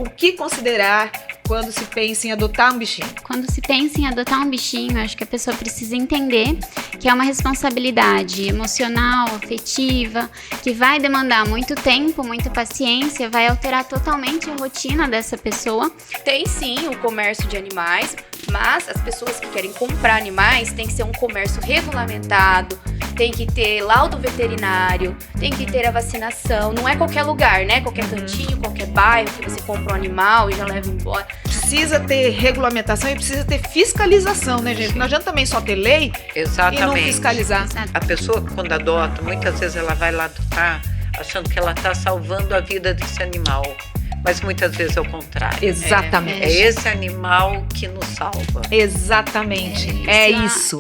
o que considerar quando se pensa em adotar um bichinho? Quando se pensa em adotar um bichinho, acho que a pessoa precisa entender que é uma responsabilidade emocional, afetiva, que vai demandar muito tempo, muita paciência, vai alterar totalmente a rotina dessa pessoa. Tem sim o comércio de animais, mas as pessoas que querem comprar animais tem que ser um comércio regulamentado, tem que ter laudo veterinário, tem que ter a vacinação. Não é qualquer lugar, né? Qualquer cantinho, qualquer bairro que você compra um animal e já leva embora. Precisa ter regulamentação e precisa ter fiscalização, né, gente? Não adianta também só ter lei Exatamente. e não fiscalizar. A pessoa, quando adota, muitas vezes ela vai lá adotar achando que ela está salvando a vida desse animal. Mas muitas vezes é o contrário. Exatamente. É esse animal que nos salva. Exatamente. É isso.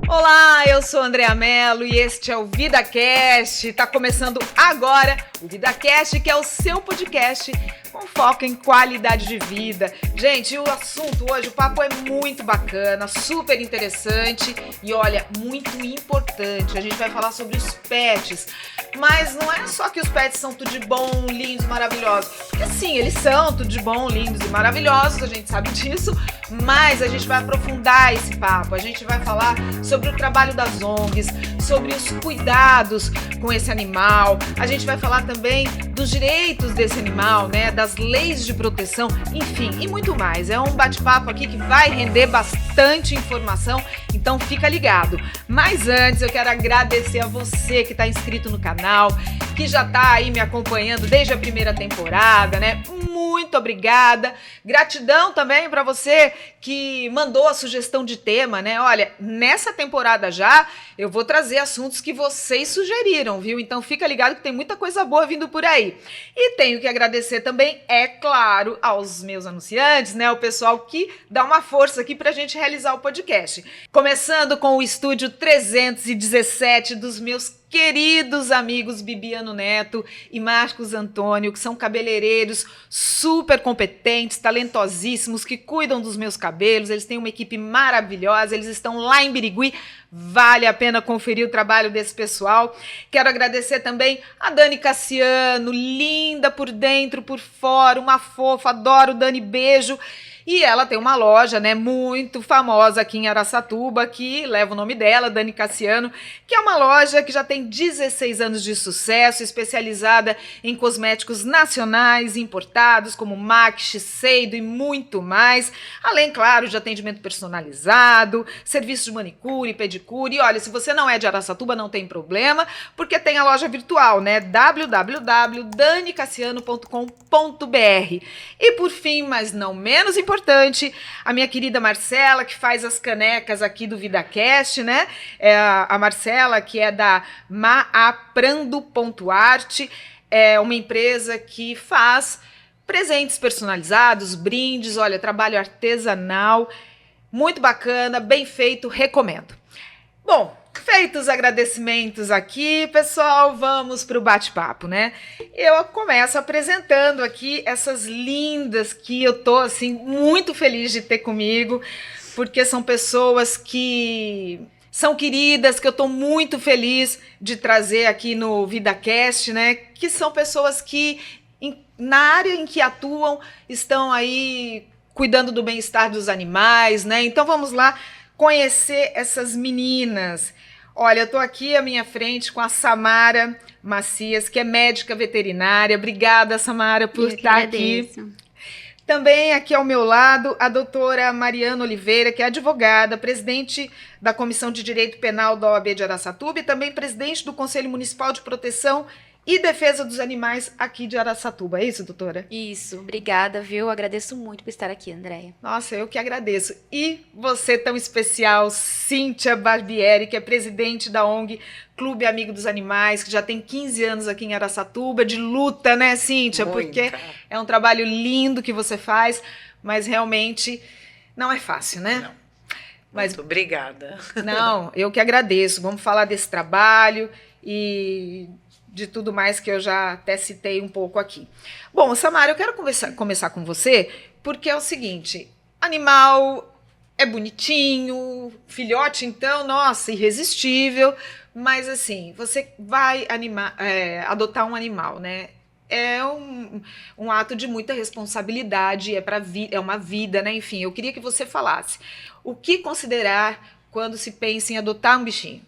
Olá, eu sou Andrea Mello e este é o VidaCast. Tá começando agora o VidaCast, que é o seu podcast com foco em qualidade de vida. Gente, o assunto hoje, o papo é muito bacana, super interessante e olha, muito importante. A gente vai falar sobre os pets, mas não é só que os pets são tudo de bom, lindos, maravilhosos. Porque sim, eles são tudo de bom, lindos e maravilhosos, a gente sabe disso, mas a gente vai aprofundar esse papo. A gente vai falar sobre o trabalho das ONGs, sobre os cuidados com esse animal. A gente vai falar também dos direitos desse animal, né, das leis de proteção, enfim, e muito mais. É um bate-papo aqui que vai render bastante informação, então fica ligado. Mas antes eu quero agradecer a você que está inscrito no canal, que já está aí me acompanhando desde a primeira temporada, né? Muito obrigada. Gratidão também para você que mandou a sugestão de tema, né? Olha, nessa temporada já eu vou trazer assuntos que vocês sugeriram, viu? Então fica ligado que tem muita coisa boa vindo por aí. E tenho que agradecer também, é claro, aos meus anunciantes, né? O pessoal que dá uma força aqui pra gente realizar o podcast. Começando com o estúdio 317 dos meus queridos amigos Bibiano Neto e Marcos Antônio, que são cabeleireiros super competentes, talentosíssimos, que cuidam dos meus cabelos. Eles têm uma equipe maravilhosa, eles estão lá em Birigui. Vale a pena conferir o trabalho desse pessoal. Quero agradecer também a Dani Cassiano, linda por dentro, por fora, uma fofa, adoro Dani, beijo. E ela tem uma loja, né, muito famosa aqui em Araçatuba, que leva o nome dela, Dani Cassiano, que é uma loja que já tem 16 anos de sucesso, especializada em cosméticos nacionais, importados, como MAC, Shiseido e muito mais. Além, claro, de atendimento personalizado, serviço de manicure, pedicure. E olha, se você não é de Araçatuba, não tem problema, porque tem a loja virtual, né, www.danicassiano.com.br. E por fim, mas não menos importante, a minha querida Marcela, que faz as canecas aqui do VidaCast, né? A Marcela, que é da Maaprando.arte, é uma empresa que faz presentes personalizados, brindes, olha, trabalho artesanal, muito bacana, bem feito, recomendo. Bom, feitos os agradecimentos aqui, pessoal, vamos para o bate-papo, né? Eu começo apresentando aqui essas lindas que eu tô, assim, muito feliz de ter comigo, porque são pessoas que são queridas, que eu tô muito feliz de trazer aqui no VidaCast, né? Que são pessoas que, na área em que atuam, estão aí cuidando do bem-estar dos animais, né? Então vamos lá conhecer essas meninas. Olha, eu tô aqui à minha frente com a Samara Macias, que é médica veterinária. Obrigada, Samara, por estar aqui. Também aqui ao meu lado, a doutora Mariana Oliveira, que é advogada, presidente da Comissão de Direito Penal da OAB de Araçatuba e também presidente do Conselho Municipal de Proteção e Defesa dos Animais aqui de Araçatuba. É isso, doutora? Isso, obrigada, viu? Agradeço muito por estar aqui, Andréia. Nossa, eu que agradeço. E você tão especial, Cíntia Barbieri, que é presidente da ONG Clube Amigo dos Animais, que já tem 15 anos aqui em Araçatuba, de luta, né, Cíntia? Muita. Porque é um trabalho lindo que você faz, mas realmente não é fácil, né? Não. Mas, muito obrigada. Não, eu que agradeço. Vamos falar desse trabalho e de tudo mais que eu já até citei um pouco aqui. Bom, Samara, eu quero começar com você, porque é o seguinte, animal é bonitinho, filhote então, nossa, irresistível, mas assim, você vai adotar um animal, né? É um ato de muita responsabilidade, é uma vida, né? Enfim, eu queria que você falasse o que considerar quando se pensa em adotar um bichinho.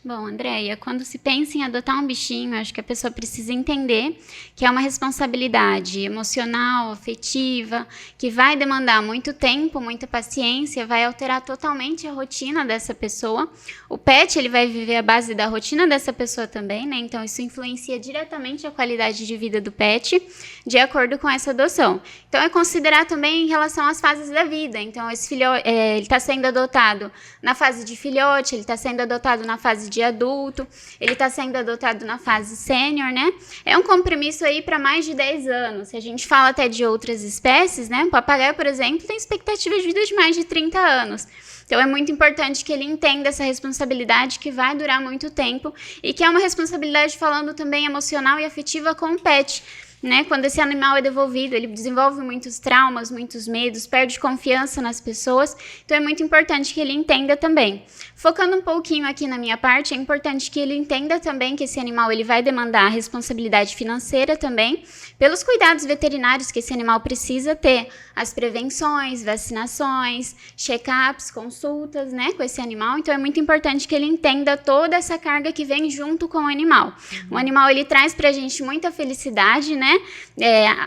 Bom, Andréia, quando se pensa em adotar um bichinho, acho que a pessoa precisa entender que é uma responsabilidade emocional, afetiva, que vai demandar muito tempo, muita paciência, vai alterar totalmente a rotina dessa pessoa. O pet, ele vai viver à base da rotina dessa pessoa também, né? Então, isso influencia diretamente a qualidade de vida do pet, de acordo com essa adoção. Então, é considerar também em relação às fases da vida. Então, esse filhote, ele está sendo adotado na fase de filhote, ele está sendo adotado na fase de adulto, ele está sendo adotado na fase sênior, né? É um compromisso aí para mais de 10 anos. Se a gente fala até de outras espécies, né? O papagaio, por exemplo, tem expectativa de vida de mais de 30 anos. Então, é muito importante que ele entenda essa responsabilidade que vai durar muito tempo e que é uma responsabilidade falando também emocional e afetiva com o pet. Né? Quando esse animal é devolvido, ele desenvolve muitos traumas, muitos medos, perde confiança nas pessoas, então é muito importante que ele entenda também. Focando um pouquinho aqui na minha parte, é importante que ele entenda também que esse animal ele vai demandar responsabilidade financeira também, pelos cuidados veterinários que esse animal precisa ter, as prevenções, vacinações, check-ups, consultas, né, com esse animal, então é muito importante que ele entenda toda essa carga que vem junto com o animal. O animal, ele traz pra gente muita felicidade, né,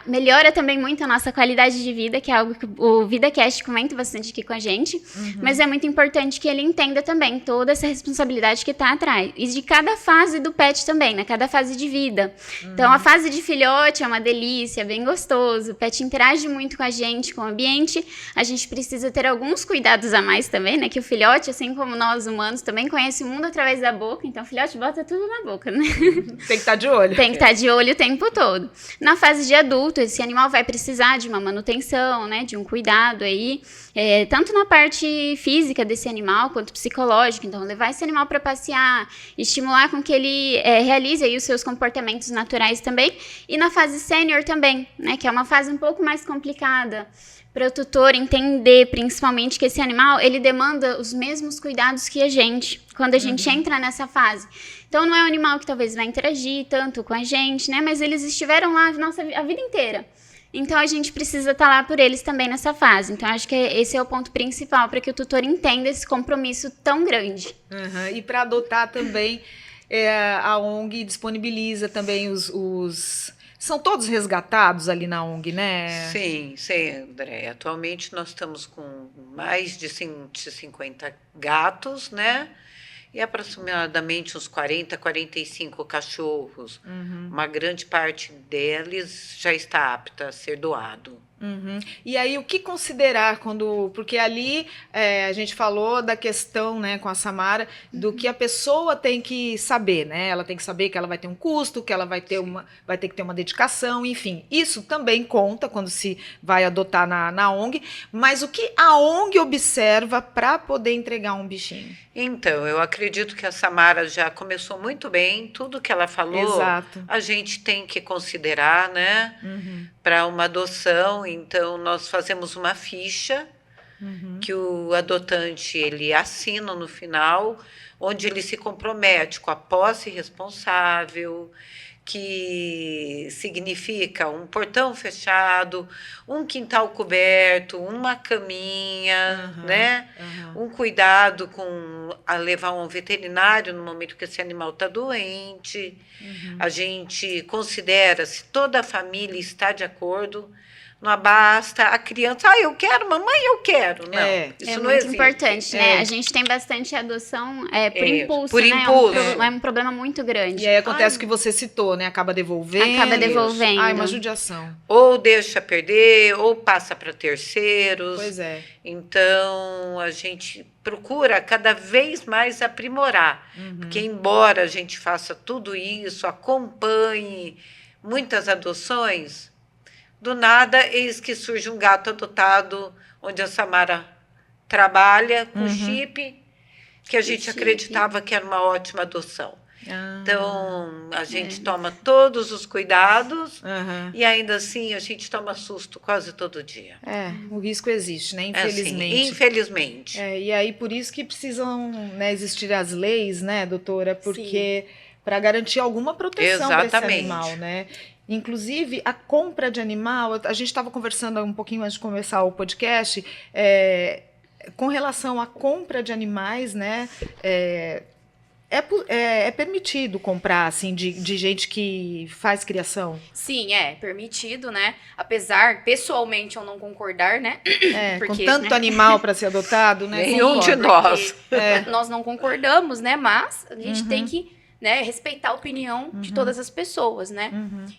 melhora também muito a nossa qualidade de vida, que é algo que o VidaCast comenta bastante aqui com a gente, mas é muito importante que ele entenda também toda essa responsabilidade que está atrás, e de cada fase do pet também, né, cada fase de vida. Então, a fase de filhote é uma delícia, bem gostoso, o pet interage muito com a gente, com o ambiente, a gente precisa ter alguns cuidados a mais também, né, que o filhote, assim como nós humanos, também conhece o mundo através da boca, então o filhote bota tudo na boca, né? Tem que estar de olho. Tem que estar de olho o tempo todo. Na fase de adulto, esse animal vai precisar de uma manutenção, né, de um cuidado aí, tanto na parte física desse animal, quanto psicológica. Então, levar esse animal para passear, estimular com que ele realize aí os seus comportamentos naturais também. E na fase sênior também, né, que é uma fase um pouco mais complicada, para o tutor entender, principalmente, que esse animal, ele demanda os mesmos cuidados que a gente, quando a gente entra nessa fase. Então, não é um animal que talvez vai interagir tanto com a gente, né? Mas eles estiveram lá a vida inteira. Então, a gente precisa estar lá por eles também nessa fase. Então, acho que esse é o ponto principal para que o tutor entenda esse compromisso tão grande. E para adotar também, a ONG disponibiliza também São todos resgatados ali na ONG, né? Sim, André. Atualmente nós estamos com mais de 150 gatos, né? E aproximadamente uns 40, 45 cachorros. Uma grande parte deles já está apta a ser doado. E aí, o que considerar porque ali a gente falou da questão, né, com a Samara, do que a pessoa tem que saber, né? Ela tem que saber que ela vai ter um custo, que ela vai ter que ter uma dedicação, enfim. Isso também conta quando se vai adotar na ONG, mas o que a ONG observa para poder entregar um bichinho? Então, eu acredito que a Samara já começou muito bem, tudo que ela falou, Exato. A gente tem que considerar, né, para uma adoção. Então, nós fazemos uma ficha que o adotante ele assina no final, onde ele se compromete com a posse responsável, que significa um portão fechado, um quintal coberto, uma caminha, né? Um cuidado a levar um veterinário no momento que esse animal está doente. A gente considera se toda a família está de acordo. Não basta a criança, eu quero, mamãe, eu quero. Não, isso não muito existe. Importante, né? A gente tem bastante adoção por impulso, por né? impulso. É um problema muito grande. E aí acontece o que você citou, né? Acaba devolvendo. Uma judiação. Ou deixa perder, ou passa para terceiros. Pois é. Então, a gente procura cada vez mais aprimorar. Porque, embora a gente faça tudo isso, acompanhe muitas adoções, do nada, eis que surge um gato adotado, onde a Samara trabalha com chip, que a gente acreditava que era uma ótima adoção. Então, a gente toma todos os cuidados Aham. e ainda assim a gente toma susto quase todo dia. O risco existe, né? Infelizmente. Assim, infelizmente. E aí, por isso que precisam, né, existir as leis, né, doutora? Porque para garantir alguma proteção para esse Exatamente. animal, né? Inclusive, a compra de animal, a gente estava conversando um pouquinho antes de começar o podcast, com relação à compra de animais, né? É permitido comprar, assim, de gente que faz criação? Sim, é permitido, né? Apesar, pessoalmente, eu não concordar, né? Com tanto animal para ser adotado, né? Nenhum de Concordo. nós. Nós não concordamos, né? Mas a gente tem que, né, respeitar a opinião de todas as pessoas, né?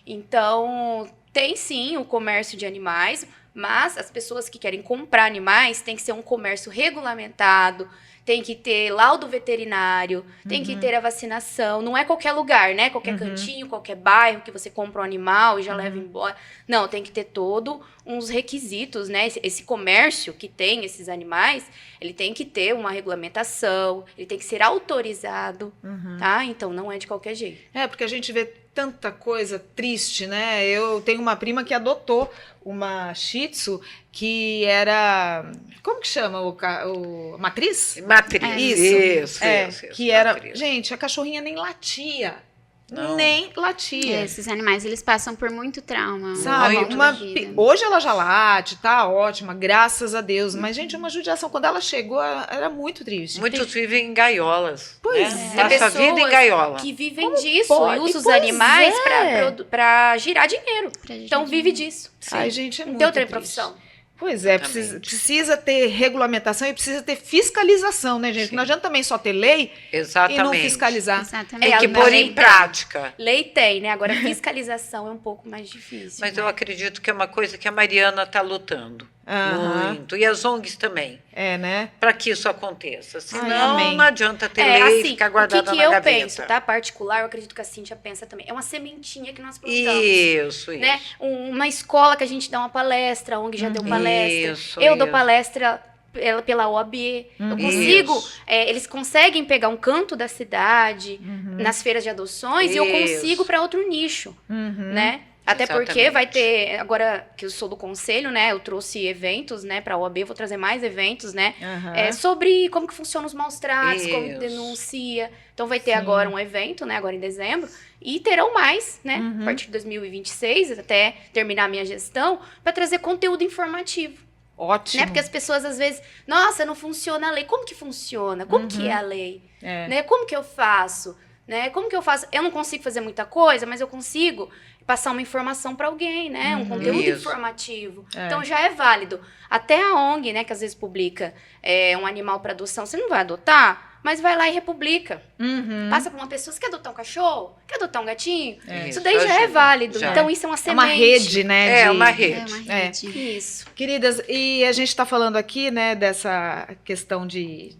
Então, tem sim o comércio de animais, mas as pessoas que querem comprar animais tem que ser um comércio regulamentado, tem que ter laudo veterinário, tem que ter a vacinação. Não é qualquer lugar, né? Qualquer cantinho, qualquer bairro que você compra um animal e já leva embora. Não, tem que ter todo uns requisitos, né? Esse comércio que tem esses animais, ele tem que ter uma regulamentação, ele tem que ser autorizado, tá? Então, não é de qualquer jeito. Porque a gente vê tanta coisa triste, né? Eu tenho uma prima que adotou uma Shih Tzu que era... Como que chama matriz? Matriz. Isso. Que era... Matriz. Gente, a cachorrinha nem latia. Não. Nem latia. Esses animais, eles passam por muito trauma. Sabe? ao longo da vida. Hoje ela já late, tá ótima, graças a Deus. Mas, gente, uma judiação. Quando ela chegou, era muito triste. Muitos vivem em gaiolas. Pois né? é. Passa a vida em gaiola. Que vivem disso pode? e usam os Pois animais é. pra girar dinheiro. Pra gente Então, vive disso. Ai, gente, é Não muito tem outra triste. profissão. Pois é, Exatamente. precisa ter regulamentação e precisa ter fiscalização, né, gente? Sim. Não adianta também só ter lei Exatamente. e não fiscalizar. Exatamente. Tem que a pôr lei em tem. prática. Lei tem, né? Agora, fiscalização é um pouco mais difícil. Mas né? eu acredito que é uma coisa que a Mariana está lutando Aham. muito. E as ONGs também. Né? Para que isso aconteça. Senão, amém. não adianta ter lei e assim, ficar guardada o que na eu gaveta. penso, tá? Particular, eu acredito que a Cíntia pensa também. É uma sementinha que nós plantamos. Isso. Né? Uma escola que a gente dá uma palestra, a ONG já deu palestra. Isso, Eu dou isso. palestra pela OAB. Eu consigo, Isso. eles conseguem pegar um canto da cidade, nas feiras de adoções, e eu Isso. consigo para outro nicho, né? Até porque Exatamente. vai ter, agora que eu sou do conselho, né? Eu trouxe eventos, né, para a OAB, vou trazer mais eventos, né? Sobre como que funcionam os maus tratos, como Isso. denuncia. Então vai ter agora um evento, né, agora em dezembro, e terão mais, né, a partir de 2026, até terminar a minha gestão, para trazer conteúdo informativo. Ótimo. Né? Porque as pessoas às vezes, nossa, não funciona a lei. Como que funciona? Como que é a lei? Né? Como que eu faço? Né? Como que eu faço? Eu não consigo fazer muita coisa, mas eu consigo passar uma informação para alguém, né? Um conteúdo Isso. informativo. Então já é válido. Até a ONG, né, que às vezes publica um animal para adoção, você não vai adotar, mas vai lá e republica. Passa para uma pessoa, você quer adotar um cachorro? Quer adotar um gatinho? Isso daí já é ajuda. válido. Já. Então isso é uma É semente. uma rede, né? É de- uma É rede. uma rede. Isso. Queridas, e a gente está falando aqui, né, dessa questão de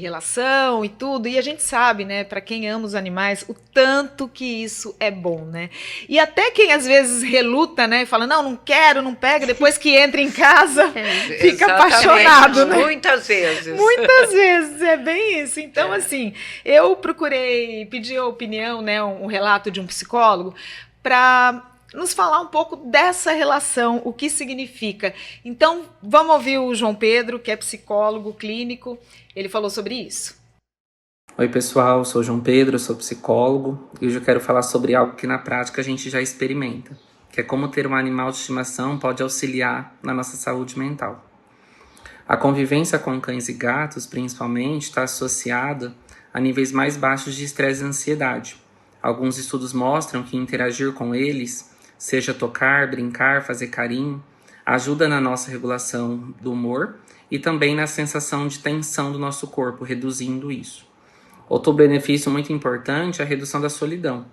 relação e tudo, e a gente sabe, né, para quem ama os animais, o tanto que isso é bom, né? E até quem às vezes reluta, né, e fala, não quero, não pega, depois que entra em casa, fica Exatamente. apaixonado, né? Muitas vezes. Muitas vezes, é bem isso. Então, assim, eu procurei pedir a opinião, né, um relato de um psicólogo, para nos falar um pouco dessa relação, o que significa. Então, vamos ouvir o João Pedro, que é psicólogo clínico, ele falou sobre isso. Oi pessoal, sou o João Pedro, sou psicólogo e hoje eu quero falar sobre algo que na prática a gente já experimenta, que é como ter um animal de estimação pode auxiliar na nossa saúde mental. A convivência com cães e gatos, principalmente, está associada a níveis mais baixos de estresse e ansiedade. Alguns estudos mostram que interagir com eles, seja tocar, brincar, fazer carinho, ajuda na nossa regulação do humor e também na sensação de tensão do nosso corpo, reduzindo isso. Outro benefício muito importante é a redução da solidão,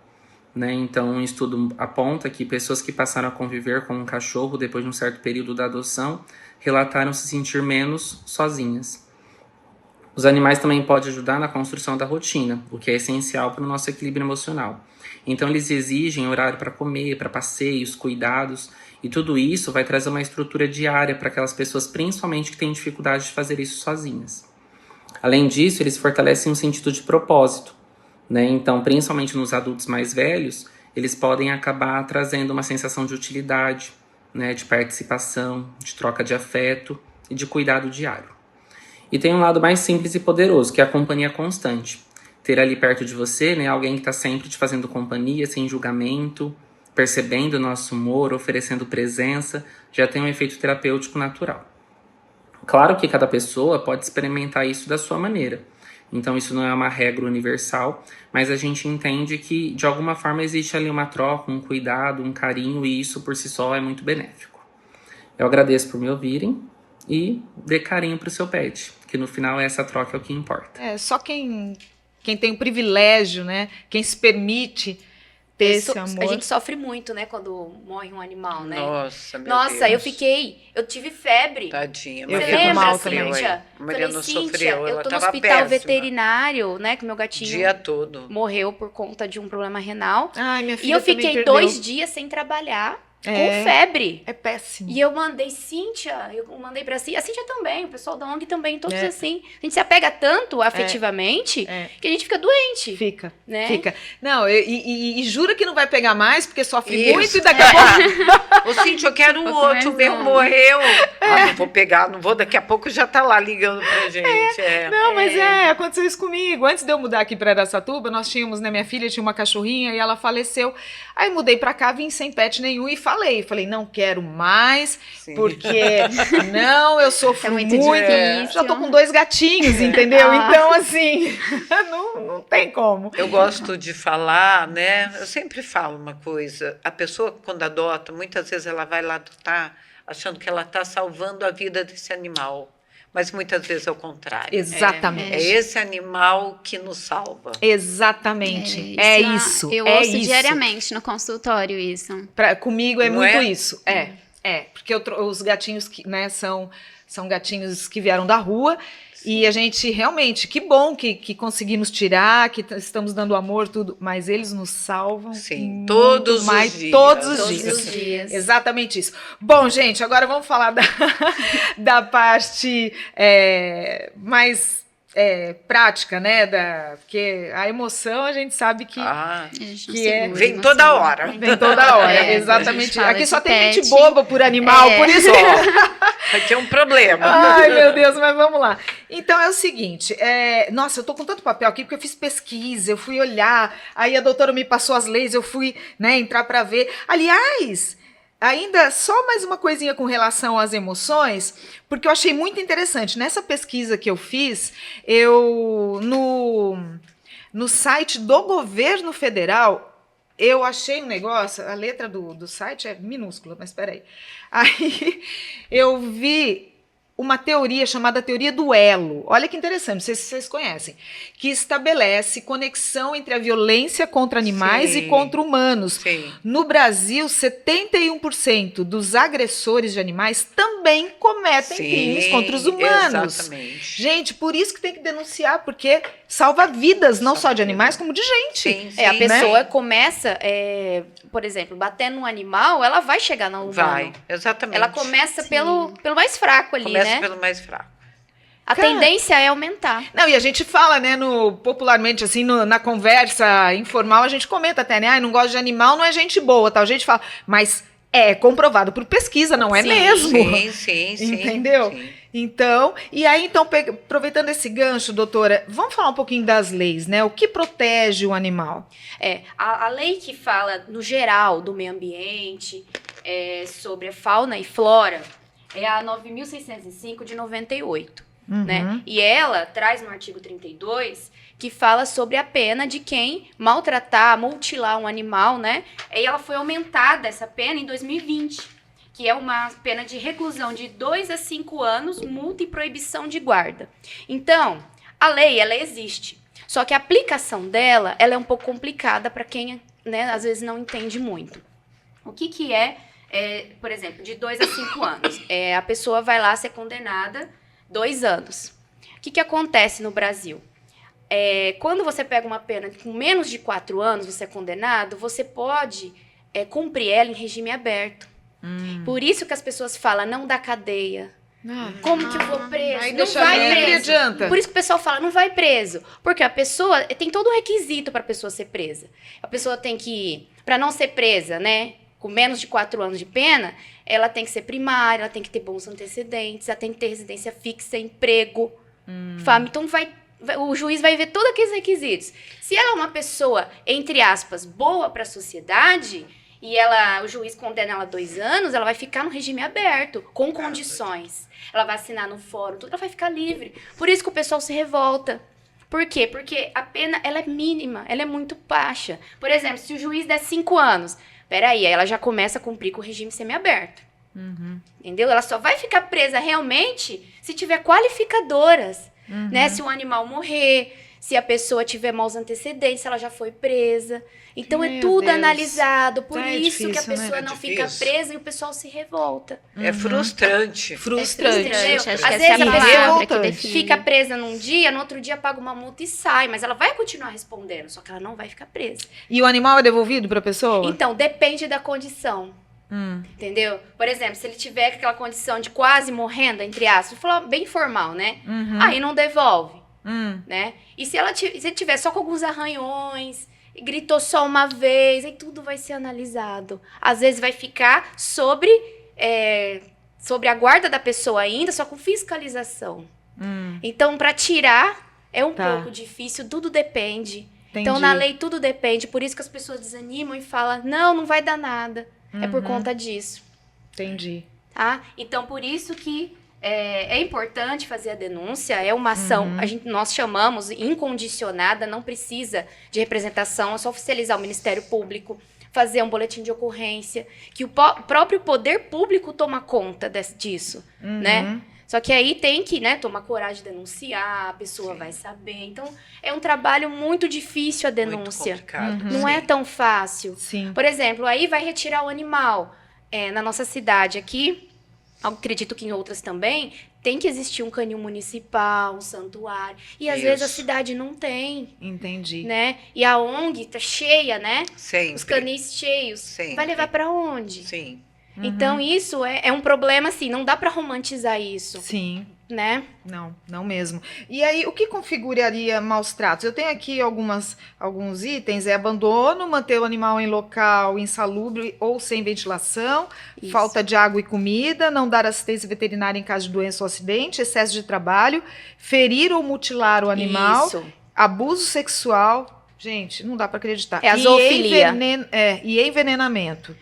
né? Então, um estudo aponta que pessoas que passaram a conviver com um cachorro depois de um certo período da adoção relataram se sentir menos sozinhas. Os animais também podem ajudar na construção da rotina, o que é essencial para o nosso equilíbrio emocional. Então, eles exigem horário para comer, para passeios, cuidados, e tudo isso vai trazer uma estrutura diária para aquelas pessoas, principalmente que têm dificuldade de fazer isso sozinhas. Além disso, eles fortalecem um sentido de propósito, né? Então, principalmente nos adultos mais velhos, eles podem acabar trazendo uma sensação de utilidade, né? De participação, de troca de afeto e de cuidado diário. E tem um lado mais simples e poderoso, que é a companhia constante. Ter ali perto de você, né, alguém que está sempre te fazendo companhia, sem julgamento, percebendo o nosso humor, oferecendo presença, já tem um efeito terapêutico natural. Claro que cada pessoa pode experimentar isso da sua maneira. Então isso não é uma regra universal, mas a gente entende que de alguma forma existe ali uma troca, um cuidado, um carinho, e isso por si só é muito benéfico. Eu agradeço por me ouvirem e dê carinho pro seu pet, que no final essa troca é o que importa. Só quem tem o privilégio, né? Quem se permite ter esse amor. A gente sofre muito, né, quando morre um animal, né? Nossa, meu Deus. Eu tive febre. Tadinha, Eu Você fico lembra, mal Cíntia? Mariana Falei, Cíntia, sofreu, eu ela tô no tava hospital péssima. veterinário, né, que meu O gatinho dia todo. morreu por conta de um problema renal. Ai, minha E filha eu também fiquei perdeu. 2 dias sem trabalhar, com febre. É péssimo. E eu mandei Cíntia, eu mandei pra Cíntia, a Cíntia também, o pessoal da ONG também, todos assim. A gente se apega tanto afetivamente que a gente fica doente. Fica, né? fica. Não, e jura que não vai pegar mais, porque sofre Isso. muito e daqui a pouco... Ô, Cíntia, eu quero um Vou outro, comer o meu um. morreu. Não vou pegar, não vou, daqui a pouco já tá lá ligando pra gente. Não, mas aconteceu isso comigo. Antes de eu mudar aqui pra Araçatuba, nós tínhamos, né, minha filha tinha uma cachorrinha e ela faleceu. Aí mudei pra cá, vim sem pet nenhum e falei, não quero mais, Sim. porque não, eu sofro É muito muito. difícil. Já tô com 2 gatinhos, entendeu? Então, assim, não tem como. Eu gosto de falar, né? Eu sempre falo uma coisa. A pessoa, quando adota, muitas vezes ela vai lá adotar achando que ela está salvando a vida desse animal. Mas muitas vezes é o contrário. Exatamente. É esse animal que nos salva. Exatamente. É isso. Eu é ouço isso. diariamente no consultório isso. Comigo é Não muito é? isso. Porque os gatinhos que, né, são gatinhos que vieram da rua. E a gente realmente, que bom que conseguimos tirar, que estamos dando amor, tudo, mas eles nos salvam. Sim, muito todos os mais, dias. Todos os Todos dias. os dias. Exatamente isso. Bom, gente, agora vamos falar da parte mais prática, né? Porque a emoção a gente sabe que A gente não Que segura Vem emoção. toda hora. vem toda hora. A Exatamente. gente fala Aqui de só tem pet. gente boba por animal, por isso. Vai ter um problema. Ai, meu Deus, mas vamos lá. Então é o seguinte, nossa, eu tô com tanto papel aqui porque eu fiz pesquisa, eu fui olhar, aí a doutora me passou as leis, eu fui, né, entrar para ver. Aliás, ainda só mais uma coisinha com relação às emoções, porque eu achei muito interessante. Nessa pesquisa que eu fiz, no site do governo federal, eu achei um negócio, a letra do site é minúscula, mas espera aí. Aí eu vi uma teoria chamada teoria do elo. Olha que interessante, não sei se vocês conhecem, que estabelece conexão entre a violência contra animais Sim. e contra humanos. Sim. No Brasil, 71% dos agressores de animais também cometem crimes contra os humanos. Exatamente. Gente, por isso que tem que denunciar, porque salva vidas, não só de animais, como de gente. Sim, sim. A pessoa começa, por exemplo, batendo num animal, ela vai chegar no humano. Vai, exatamente. Ela começa pelo mais fraco ali, Começa né? pelo mais fraco. A tendência é aumentar. Não, e a gente fala, né, popularmente, assim, na conversa informal, a gente comenta até, né, não gosta de animal, não é gente boa, tal. A gente fala, mas é comprovado por pesquisa, não é Sim, mesmo? Sim. Entendeu? Sim. Então, aproveitando esse gancho, doutora, vamos falar um pouquinho das leis, né? O que protege o animal? A lei que fala, no geral, do meio ambiente, sobre a fauna e flora, é a 9.605 de 98. Né? E ela traz no artigo 32 que fala sobre a pena de quem maltratar, mutilar um animal, né? E ela foi aumentada, essa pena, em 2020, que é uma pena de reclusão de 2 a 5 anos, multa e proibição de guarda. Então, a lei, ela existe. Só que a aplicação dela, ela é um pouco complicada para quem, né, às vezes não entende muito. O que é, por exemplo, de 2 a 5 anos? A pessoa vai lá ser condenada 2 anos. O que acontece no Brasil? Quando você pega uma pena com menos de 4 anos, você é condenado, você pode cumprir ela em regime aberto. Por isso que as pessoas falam, não dá cadeia, Como que eu vou preso? Aí Não deixa vai livre, preso. adianta. Por isso que o pessoal fala, não vai preso. Porque a pessoa, tem todo um requisito para a pessoa ser presa. A pessoa tem que, para não ser presa, né, com menos de 4 anos de pena, ela tem que ser primária, ela tem que ter bons antecedentes, ela tem que ter residência fixa, emprego, família. Então o juiz vai ver todos aqueles requisitos. Se ela é uma pessoa, entre aspas, boa para a sociedade, e o juiz condena ela a 2 anos, ela vai ficar no regime aberto, com condições. Ela vai assinar no fórum, tudo, ela vai ficar livre. Por isso que o pessoal se revolta. Por quê? Porque a pena, ela é mínima, ela é muito baixa. Por exemplo, se o juiz der 5 anos, peraí, aí ela já começa a cumprir com o regime semiaberto. Entendeu? Ela só vai ficar presa realmente se tiver qualificadoras, né? Se o animal morrer, se a pessoa tiver maus antecedentes, se ela já foi presa. Então Meu é tudo Deus. analisado. Por É isso que a difícil, né? pessoa É não fica difícil. presa e o pessoal se revolta. É frustrante. Frustrante. Entendeu? Acho que Às essa vezes é a a palavra pessoa que define. Fica presa num dia, no outro dia paga uma multa e sai. Mas ela vai continuar respondendo, só que ela não vai ficar presa. E o animal é devolvido pra pessoa? Então, depende da condição. Entendeu? Por exemplo, se ele tiver aquela condição de quase morrendo, entre aspas, falar bem formal, né? Aí não devolve, né? E se ele tiver só com alguns arranhões, e gritou só uma vez, aí tudo vai ser analisado. Às vezes vai ficar sobre a guarda da pessoa ainda, só com fiscalização. Então, para tirar, é um pouco difícil, tudo depende. Então, na lei, tudo depende. Por isso que as pessoas desanimam e falam, não vai dar nada. É por conta disso. Entendi. Tá? Então, por isso que é importante fazer a denúncia. É uma ação, nós chamamos incondicionada, não precisa de representação, é só oficializar o Ministério Público, fazer um boletim de ocorrência, que o próprio poder público toma conta disso, né? Só que aí tem que, né, tomar coragem de denunciar, a pessoa vai saber. Então, é um trabalho muito difícil a denúncia. Muito complicado. Não é tão fácil. Sim. Por exemplo, aí vai retirar o animal. Na nossa cidade aqui, acredito que em outras também, tem que existir um canil municipal, um santuário. E às vezes a cidade não tem, Entendi. né? E a ONG tá cheia, né? Sempre. Os canis cheios. Sempre. Vai levar pra onde? Sim. Então isso é um problema, assim, não dá pra romantizar isso, Sim. né? Não mesmo. E aí, o que configuraria maus tratos? Eu tenho aqui alguns itens, abandono, manter o animal em local insalubre ou sem ventilação, Isso. falta de água e comida, não dar assistência veterinária em caso de doença ou acidente, excesso de trabalho, ferir ou mutilar o animal, Isso. abuso sexual, gente, não dá para acreditar. É a zoofilia. E envenenamento.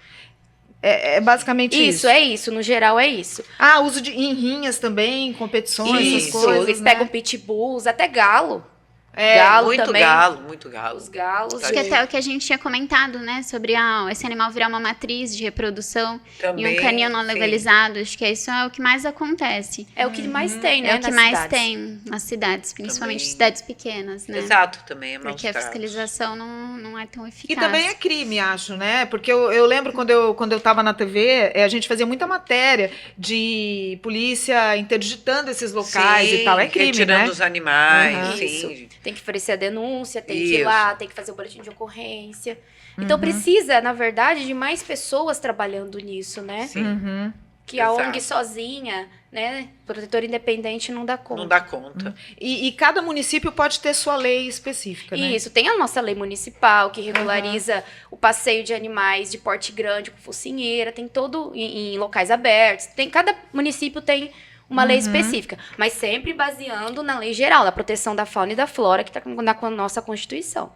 É basicamente isso. É isso, no geral é isso. Uso em rinhas também, competições, essas Isso, coisas, eles né? pegam pitbulls, até galo. É, Galo muito também. galo, muito galo. Os galos. Acho que até o que a gente tinha comentado, né? Sobre esse animal virar uma matriz de reprodução Também, e um canil não sim. legalizado. Acho que isso é o que mais acontece. É o que mais tem, né? É o que nas mais cidades. tem nas cidades, principalmente Também. cidades pequenas, né? Exato, também é maus Porque a tratos. fiscalização não é tão eficaz. E também é crime, acho, né? Porque eu lembro quando eu tava na TV, a gente fazia muita matéria de polícia interditando esses locais Sim, e tal. É crime, retirando né? os animais, Aham. sim. Tem que oferecer a denúncia, tem que ir Isso. lá, tem que fazer o boletim de ocorrência. Então precisa, na verdade, de mais pessoas trabalhando nisso, né? Sim. Uhum. Que a Exato. ONG sozinha, né? Protetor independente não dá conta. Não dá conta. E cada município pode ter sua lei específica, né? Isso, tem a nossa lei municipal que regulariza o passeio de animais de porte grande com focinheira, tem todo em locais abertos. Cada município tem uma lei específica, mas sempre baseando na lei geral, da proteção da fauna e da flora, que está com a nossa Constituição.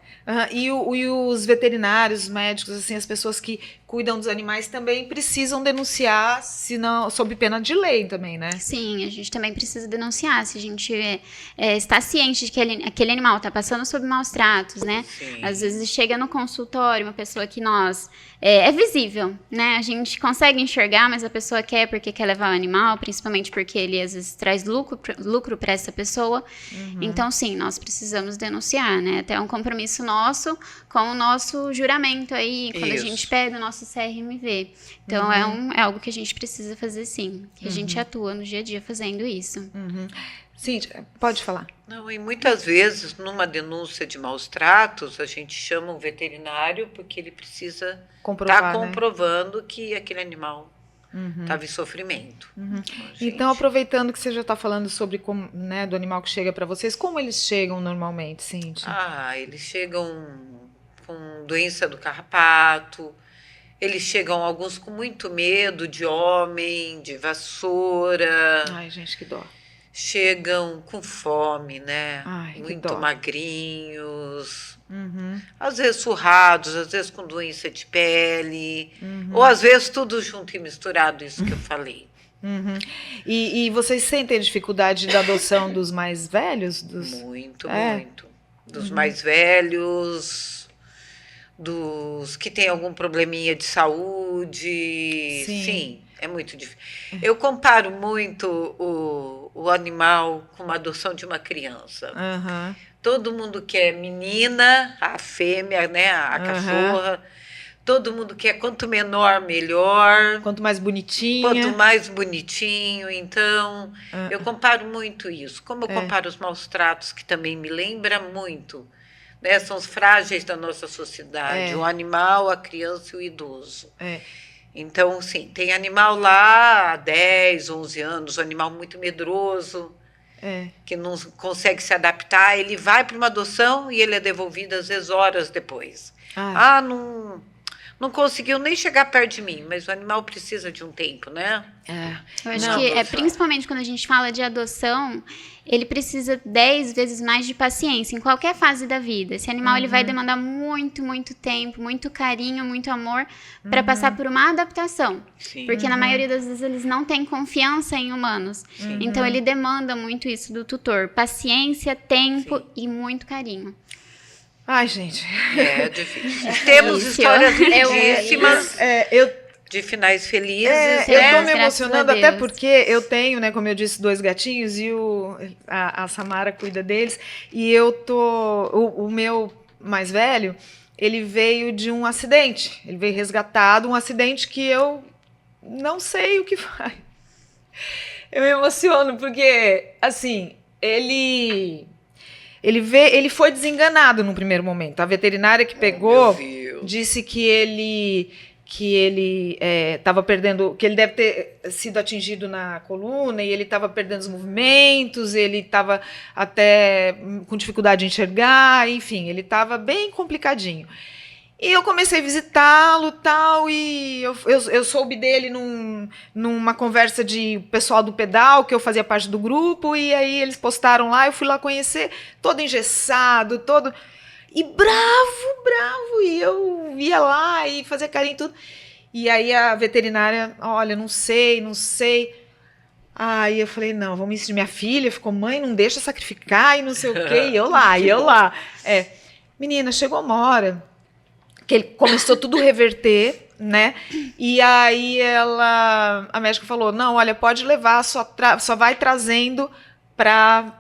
E os veterinários, os médicos, assim, as pessoas que cuidam dos animais também precisam denunciar, senão, sob pena de lei também, né? Sim, a gente também precisa denunciar. Se a gente está ciente de que aquele animal está passando sob maus tratos, né? Sim. Às vezes chega no consultório uma pessoa que é visível, né? A gente consegue enxergar, mas a pessoa quer porque quer levar o animal, principalmente porque ele às vezes traz lucro para essa pessoa. Então, sim, nós precisamos denunciar, né? Até um compromisso nosso com o nosso juramento aí, quando a Isso. gente pega o nosso CRMV. Então, é algo que a gente precisa fazer, sim. Que a gente atua no dia a dia fazendo isso. Cíntia, pode falar. Não, e muitas vezes, numa denúncia de maus tratos, a gente chama um veterinário porque ele precisa Comprovar, estar né? comprovando que aquele animal Estava em sofrimento. Gente. Então, aproveitando que você já está falando sobre como, né, do animal que chega para vocês, como eles chegam normalmente, Cíntia? Eles chegam com doença do carrapato, eles chegam alguns com muito medo de homem, de vassoura, Ai, gente, que dó. chegam com fome, né? Ai, que muito dó. magrinhos, às vezes surrados, às vezes com doença de pele, Uhum. ou às vezes tudo junto e misturado, isso que eu falei. E vocês sentem dificuldade da adoção dos mais velhos? Muito, É. muito. Dos mais velhos, dos que têm algum probleminha de saúde. Sim. Sim, é muito difícil. Eu comparo muito o animal com uma adoção de uma criança. Aham. Todo mundo quer menina, a fêmea, né, a cachorra. Todo mundo quer quanto menor, melhor. Quanto mais bonitinha. Quanto mais bonitinho, então eu comparo muito isso. Como eu comparo os maus tratos, que também me lembra muito, né? São os frágeis da nossa sociedade, o animal, a criança e o idoso. Então, sim, tem animal lá há 10, 11 anos, um animal muito medroso, que não consegue se adaptar, ele vai para uma adoção e ele é devolvido às vezes horas depois. Não conseguiu nem chegar perto de mim, mas o animal precisa de um tempo, né? Eu acho que principalmente quando a gente fala de adoção, ele precisa 10 vezes mais de paciência em qualquer fase da vida. Esse animal ele vai demandar muito, muito tempo, muito carinho, muito amor para passar por uma adaptação. Sim. Porque na maioria das vezes eles não têm confiança em humanos. Então ele demanda muito isso do tutor. Paciência, tempo e muito carinho. Ai, gente. É difícil. Temos histórias lindíssimas de finais felizes. Eu né? tô me Graças emocionando a até Deus. porque eu tenho, né, como eu disse, 2 gatinhos e a Samara cuida deles. E eu tô. O meu mais velho, ele veio de um acidente. Ele veio resgatado, um acidente que eu não sei o que faz. Eu me emociono porque, assim, ele foi desenganado no primeiro momento. A veterinária que pegou disse que ele estava perdendo, que ele deve ter sido atingido na coluna e ele estava perdendo os movimentos, ele estava até com dificuldade de enxergar, enfim, ele estava bem complicadinho. E eu comecei a visitá-lo tal, e eu soube dele numa conversa de pessoal do pedal, que eu fazia parte do grupo, e aí eles postaram lá, eu fui lá conhecer, todo engessado, todo... E bravo, e eu ia lá e fazia carinho e tudo. E aí a veterinária, olha, não sei. Aí eu falei, não, vamos isso de minha filha, ficou, mãe, não deixa sacrificar e não sei o quê, e eu lá. Menina, chegou uma hora que ele começou tudo a reverter, né? E aí a médica falou, não, olha, pode levar, só vai trazendo para...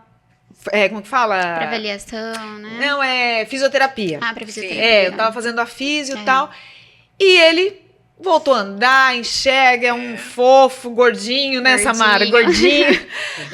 como que fala? Para avaliação, né? Não, é fisioterapia. Para fisioterapia. Eu tava fazendo a fisio e tal. E ele voltou a andar, enxerga, é um fofo, gordinho, né, Samara? Gordinho.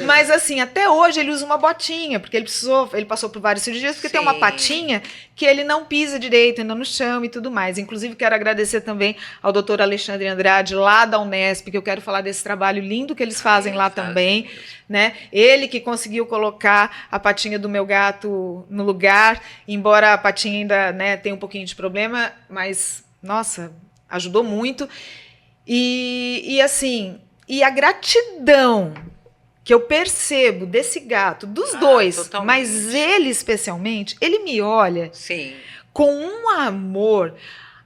Mas assim, até hoje ele usa uma botinha, porque ele passou por várias cirurgias, porque tem uma patinha que ele não pisa direito, ainda no chão e tudo mais. Inclusive, quero agradecer também ao Dr. Alexandre Andrade, lá da Unesp, que eu quero falar desse trabalho lindo que eles fazem lá também, né? Ele que conseguiu colocar a patinha do meu gato no lugar, embora a patinha ainda, né, tenha um pouquinho de problema, mas, nossa, ajudou muito. E assim, e a gratidão que eu percebo desse gato, dos dois, totalmente. mas ele especialmente, ele me olha com um amor.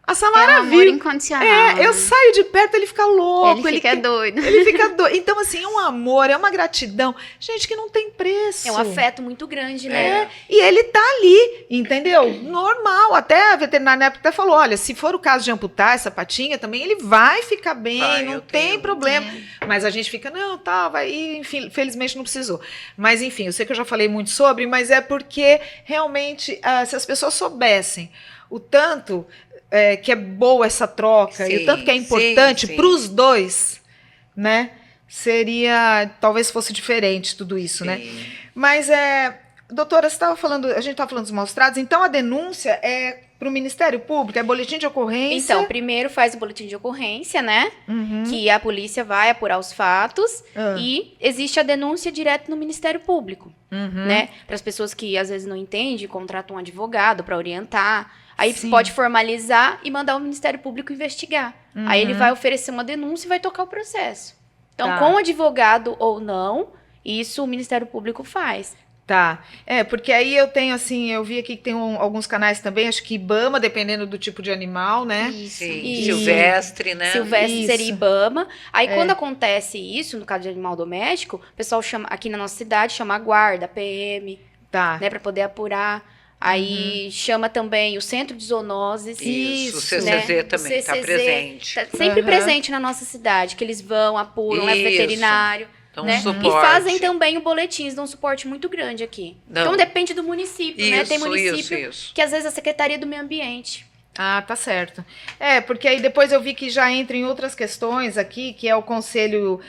A Samara É um amor incondicional. eu saio de perto, ele fica louco. Ele fica doido. Ele fica doido. Então, assim, é um amor, é uma gratidão. Gente, que não tem preço. É um afeto muito grande, né? E ele tá ali, entendeu? Normal. Até a veterinária na época até falou, olha, se for o caso de amputar essa patinha também, ele vai ficar bem, não tem problema. Mas a gente fica, não, tá, vai. E, enfim, felizmente não precisou. Mas, enfim, eu sei que eu já falei muito sobre, mas é porque, realmente, se as pessoas soubessem o tanto... que é boa essa troca, e o tanto que é importante para os dois, né? Talvez fosse diferente tudo isso, né? Mas, doutora, a gente estava falando dos maus tratos, então a denúncia é para o Ministério Público? É boletim de ocorrência? Então, primeiro faz o boletim de ocorrência, né? Que a polícia vai apurar os fatos e existe a denúncia direto no Ministério Público, né? Para as pessoas que às vezes não entendem, contratam um advogado para orientar. Aí pode formalizar e mandar o Ministério Público investigar. Aí ele vai oferecer uma denúncia e vai tocar o processo. Então, com advogado ou não, isso o Ministério Público faz. Tá. Porque aí eu tenho, assim, eu vi aqui que tem alguns canais também, acho que IBAMA, dependendo do tipo de animal, né? Isso. Silvestre, né? Silvestre seria IBAMA. Aí, quando acontece isso, no caso de animal doméstico, o pessoal chama, aqui na nossa cidade, chama a guarda, a PM, né, para poder apurar. Aí chama também o Centro de Zoonoses. Isso, o CCZ também está presente. Tá sempre presente na nossa cidade, que eles vão, apuram, levam veterinário. Né? E fazem também o boletim, eles dão um suporte muito grande aqui. Então depende do município, né? Tem município que às vezes a Secretaria do Meio Ambiente. Ah, tá certo. Porque aí depois eu vi que já entra em outras questões aqui, que é o Conselho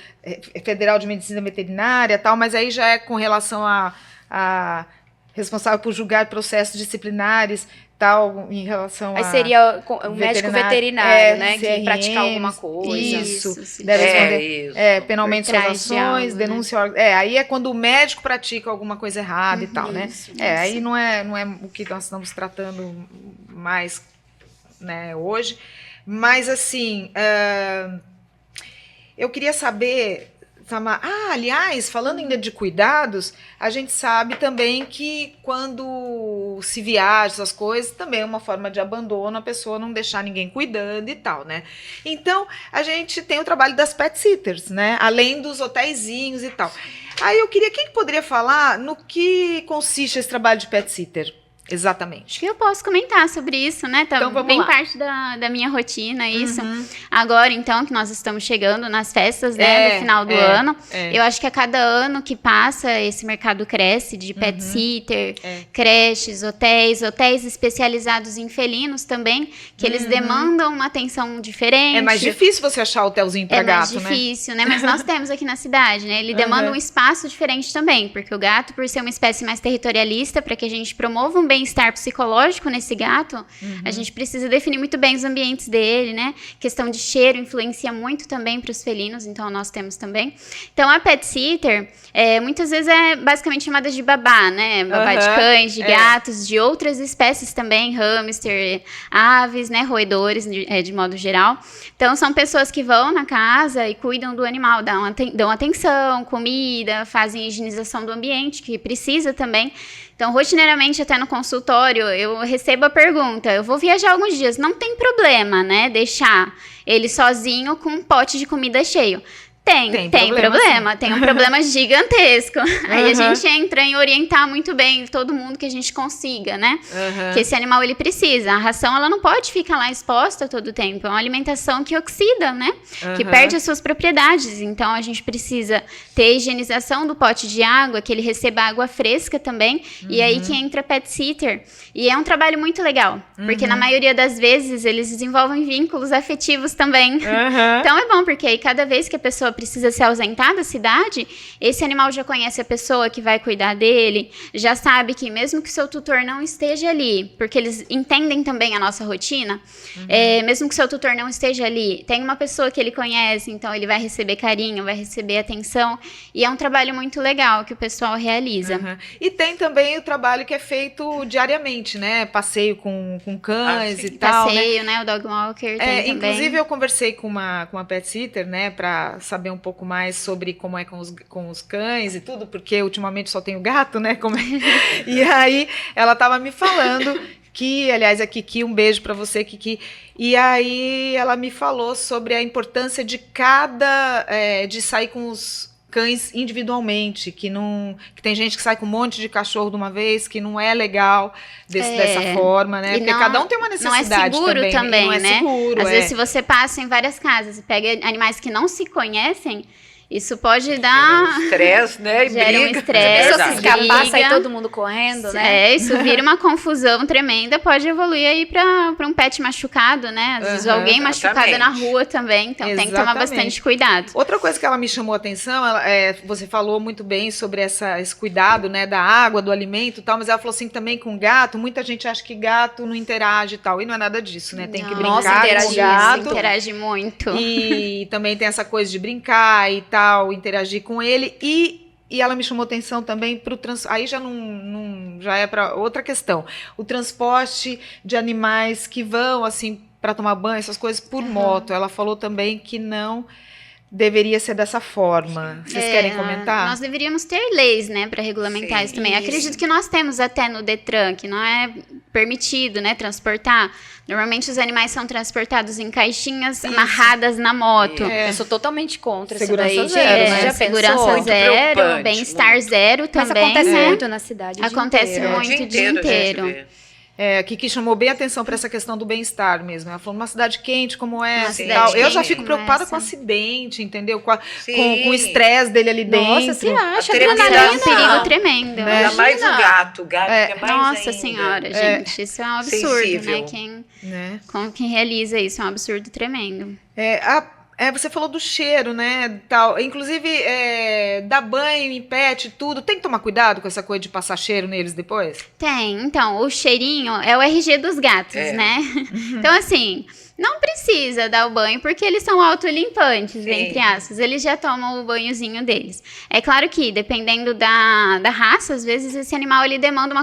Federal de Medicina Veterinária e tal, mas aí já é com relação a responsável por julgar processos disciplinares, tal, em relação Aí seria o médico veterinário, né, que praticar alguma coisa. Isso, deve responder penalmente suas ações, denúncia... aí é quando o médico pratica alguma coisa errada e tal, né? Aí não é o que nós estamos tratando mais, né, hoje. Mas, assim, eu queria saber... aliás, falando ainda de cuidados, a gente sabe também que quando se viaja, essas coisas, também é uma forma de abandono, a pessoa não deixar ninguém cuidando e tal, né? Então, a gente tem o trabalho das pet sitters, né? Além dos hotéisinhos e tal. Aí eu queria, quem poderia falar no que consiste esse trabalho de pet sitter? Exatamente. Acho que eu posso comentar sobre isso, né? Tá então, bem parte da minha rotina, isso. Agora, então, que nós estamos chegando nas festas, né, do final do ano, eu acho que a cada ano que passa, esse mercado cresce de pet sitter, creches, hotéis especializados em felinos também, que eles demandam uma atenção diferente. É mais difícil você achar hotelzinho para gato, né? É mais difícil, né? Mas nós temos aqui na cidade, né? Ele demanda um espaço diferente também, porque o gato, por ser uma espécie mais territorialista, para que a gente promova um bem-estar psicológico nesse gato, a gente precisa definir muito bem os ambientes dele, né? Questão de cheiro influencia muito também para os felinos, então nós temos também. Então a pet sitter, muitas vezes é basicamente chamada de babá, né? Babá de cães, de gatos, de outras espécies também, hamster, aves, né? Roedores, de modo geral. Então são pessoas que vão na casa e cuidam do animal, dão atenção, comida, fazem higienização do ambiente, que precisa também. Então, rotineiramente, até no consultório, eu recebo a pergunta, eu vou viajar alguns dias, não tem problema, né, deixar ele sozinho com um pote de comida cheio. Tem problema, tem um problema gigantesco. Aí a gente entra em orientar muito bem todo mundo que a gente consiga, né? Que esse animal, ele precisa. A ração, ela não pode ficar lá exposta todo o tempo. É uma alimentação que oxida, né? Que perde as suas propriedades. Então, a gente precisa ter higienização do pote de água, que ele receba água fresca também. E aí que entra pet sitter. E é um trabalho muito legal. Porque na maioria das vezes, eles desenvolvem vínculos afetivos também. Então, é bom, porque aí cada vez que a pessoa precisa se ausentar da cidade, esse animal já conhece a pessoa que vai cuidar dele, já sabe que mesmo que o seu tutor não esteja ali, porque eles entendem também a nossa rotina, mesmo que o seu tutor não esteja ali, tem uma pessoa que ele conhece, então ele vai receber carinho, vai receber atenção, e é um trabalho muito legal que o pessoal realiza. E tem também o trabalho que é feito diariamente, né? Passeio com cães e tal, passeio, né? O dog walker tem também. Inclusive, eu conversei com uma pet sitter, né? Para saber um pouco mais sobre como é com os cães e tudo, porque ultimamente só tenho gato, né? E aí ela tava me falando que, aliás, a Kiki, um beijo para você, Kiki. E aí ela me falou sobre a importância de de sair com os cães individualmente, que tem gente que sai com um monte de cachorro de uma vez, que não é legal dessa forma, né? Porque cada um tem uma necessidade. Não é seguro também, não é né? Seguro, Às vezes, se você passa em várias casas e pega animais que não se conhecem, Isso pode dar... Estresse, né? E Gera um briga. estresse, A pessoa se escapar, briga. sai todo mundo correndo, né? Isso vira uma confusão tremenda, pode evoluir aí pra um pet machucado, né? Às vezes alguém machucado na rua também, então tem que tomar bastante cuidado. Outra coisa que ela me chamou a atenção, você falou muito bem sobre esse cuidado, né, da água, do alimento e tal, mas ela falou assim também com gato, muita gente acha que gato não interage e tal, e não é nada disso, né? Tem que brincar Nossa, com o gato. Interage muito. E também tem essa coisa de brincar e tal, interagir com ele. E ela me chamou atenção também para o transporte. Aí já é para outra questão. O transporte de animais que vão, assim, para tomar banho, essas coisas, por moto. Ela falou também que não deveria ser dessa forma. Vocês querem comentar? Nós deveríamos ter leis, né, para regulamentar isso também. Acredito que nós temos até no Detran, que não é permitido, né, transportar. Normalmente os animais são transportados em caixinhas amarradas na moto. Eu sou totalmente contra Segurança isso daí, zero, gente. né? Já Segurança pensou? zero, bem-estar zero Mas também. acontece muito na cidade. Acontece muito o dia inteiro. Que chamou bem atenção para essa questão do bem-estar mesmo. Ela falou, numa cidade quente como essa e cidade tal. Eu já quente fico como preocupada essa. com acidente, entendeu? Com o estresse dele ali dentro. Nossa, você acha? A Isso é um trepidação. perigo tremendo. Né? Ainda mais o gato que é mais Nossa ainda. senhora, gente, isso é um absurdo, Sensível. né? Quem realiza isso é um absurdo tremendo. Você falou do cheiro, né? Tal. Inclusive, dar banho em pet, tudo. Tem que tomar cuidado com essa coisa de passar cheiro neles depois? Tem. Então, o cheirinho é o RG dos gatos, né? Então, assim, não precisa dar o banho, porque eles são autolimpantes, entre aspas. Eles já tomam o banhozinho deles. É claro que, dependendo da raça, às vezes esse animal ele demanda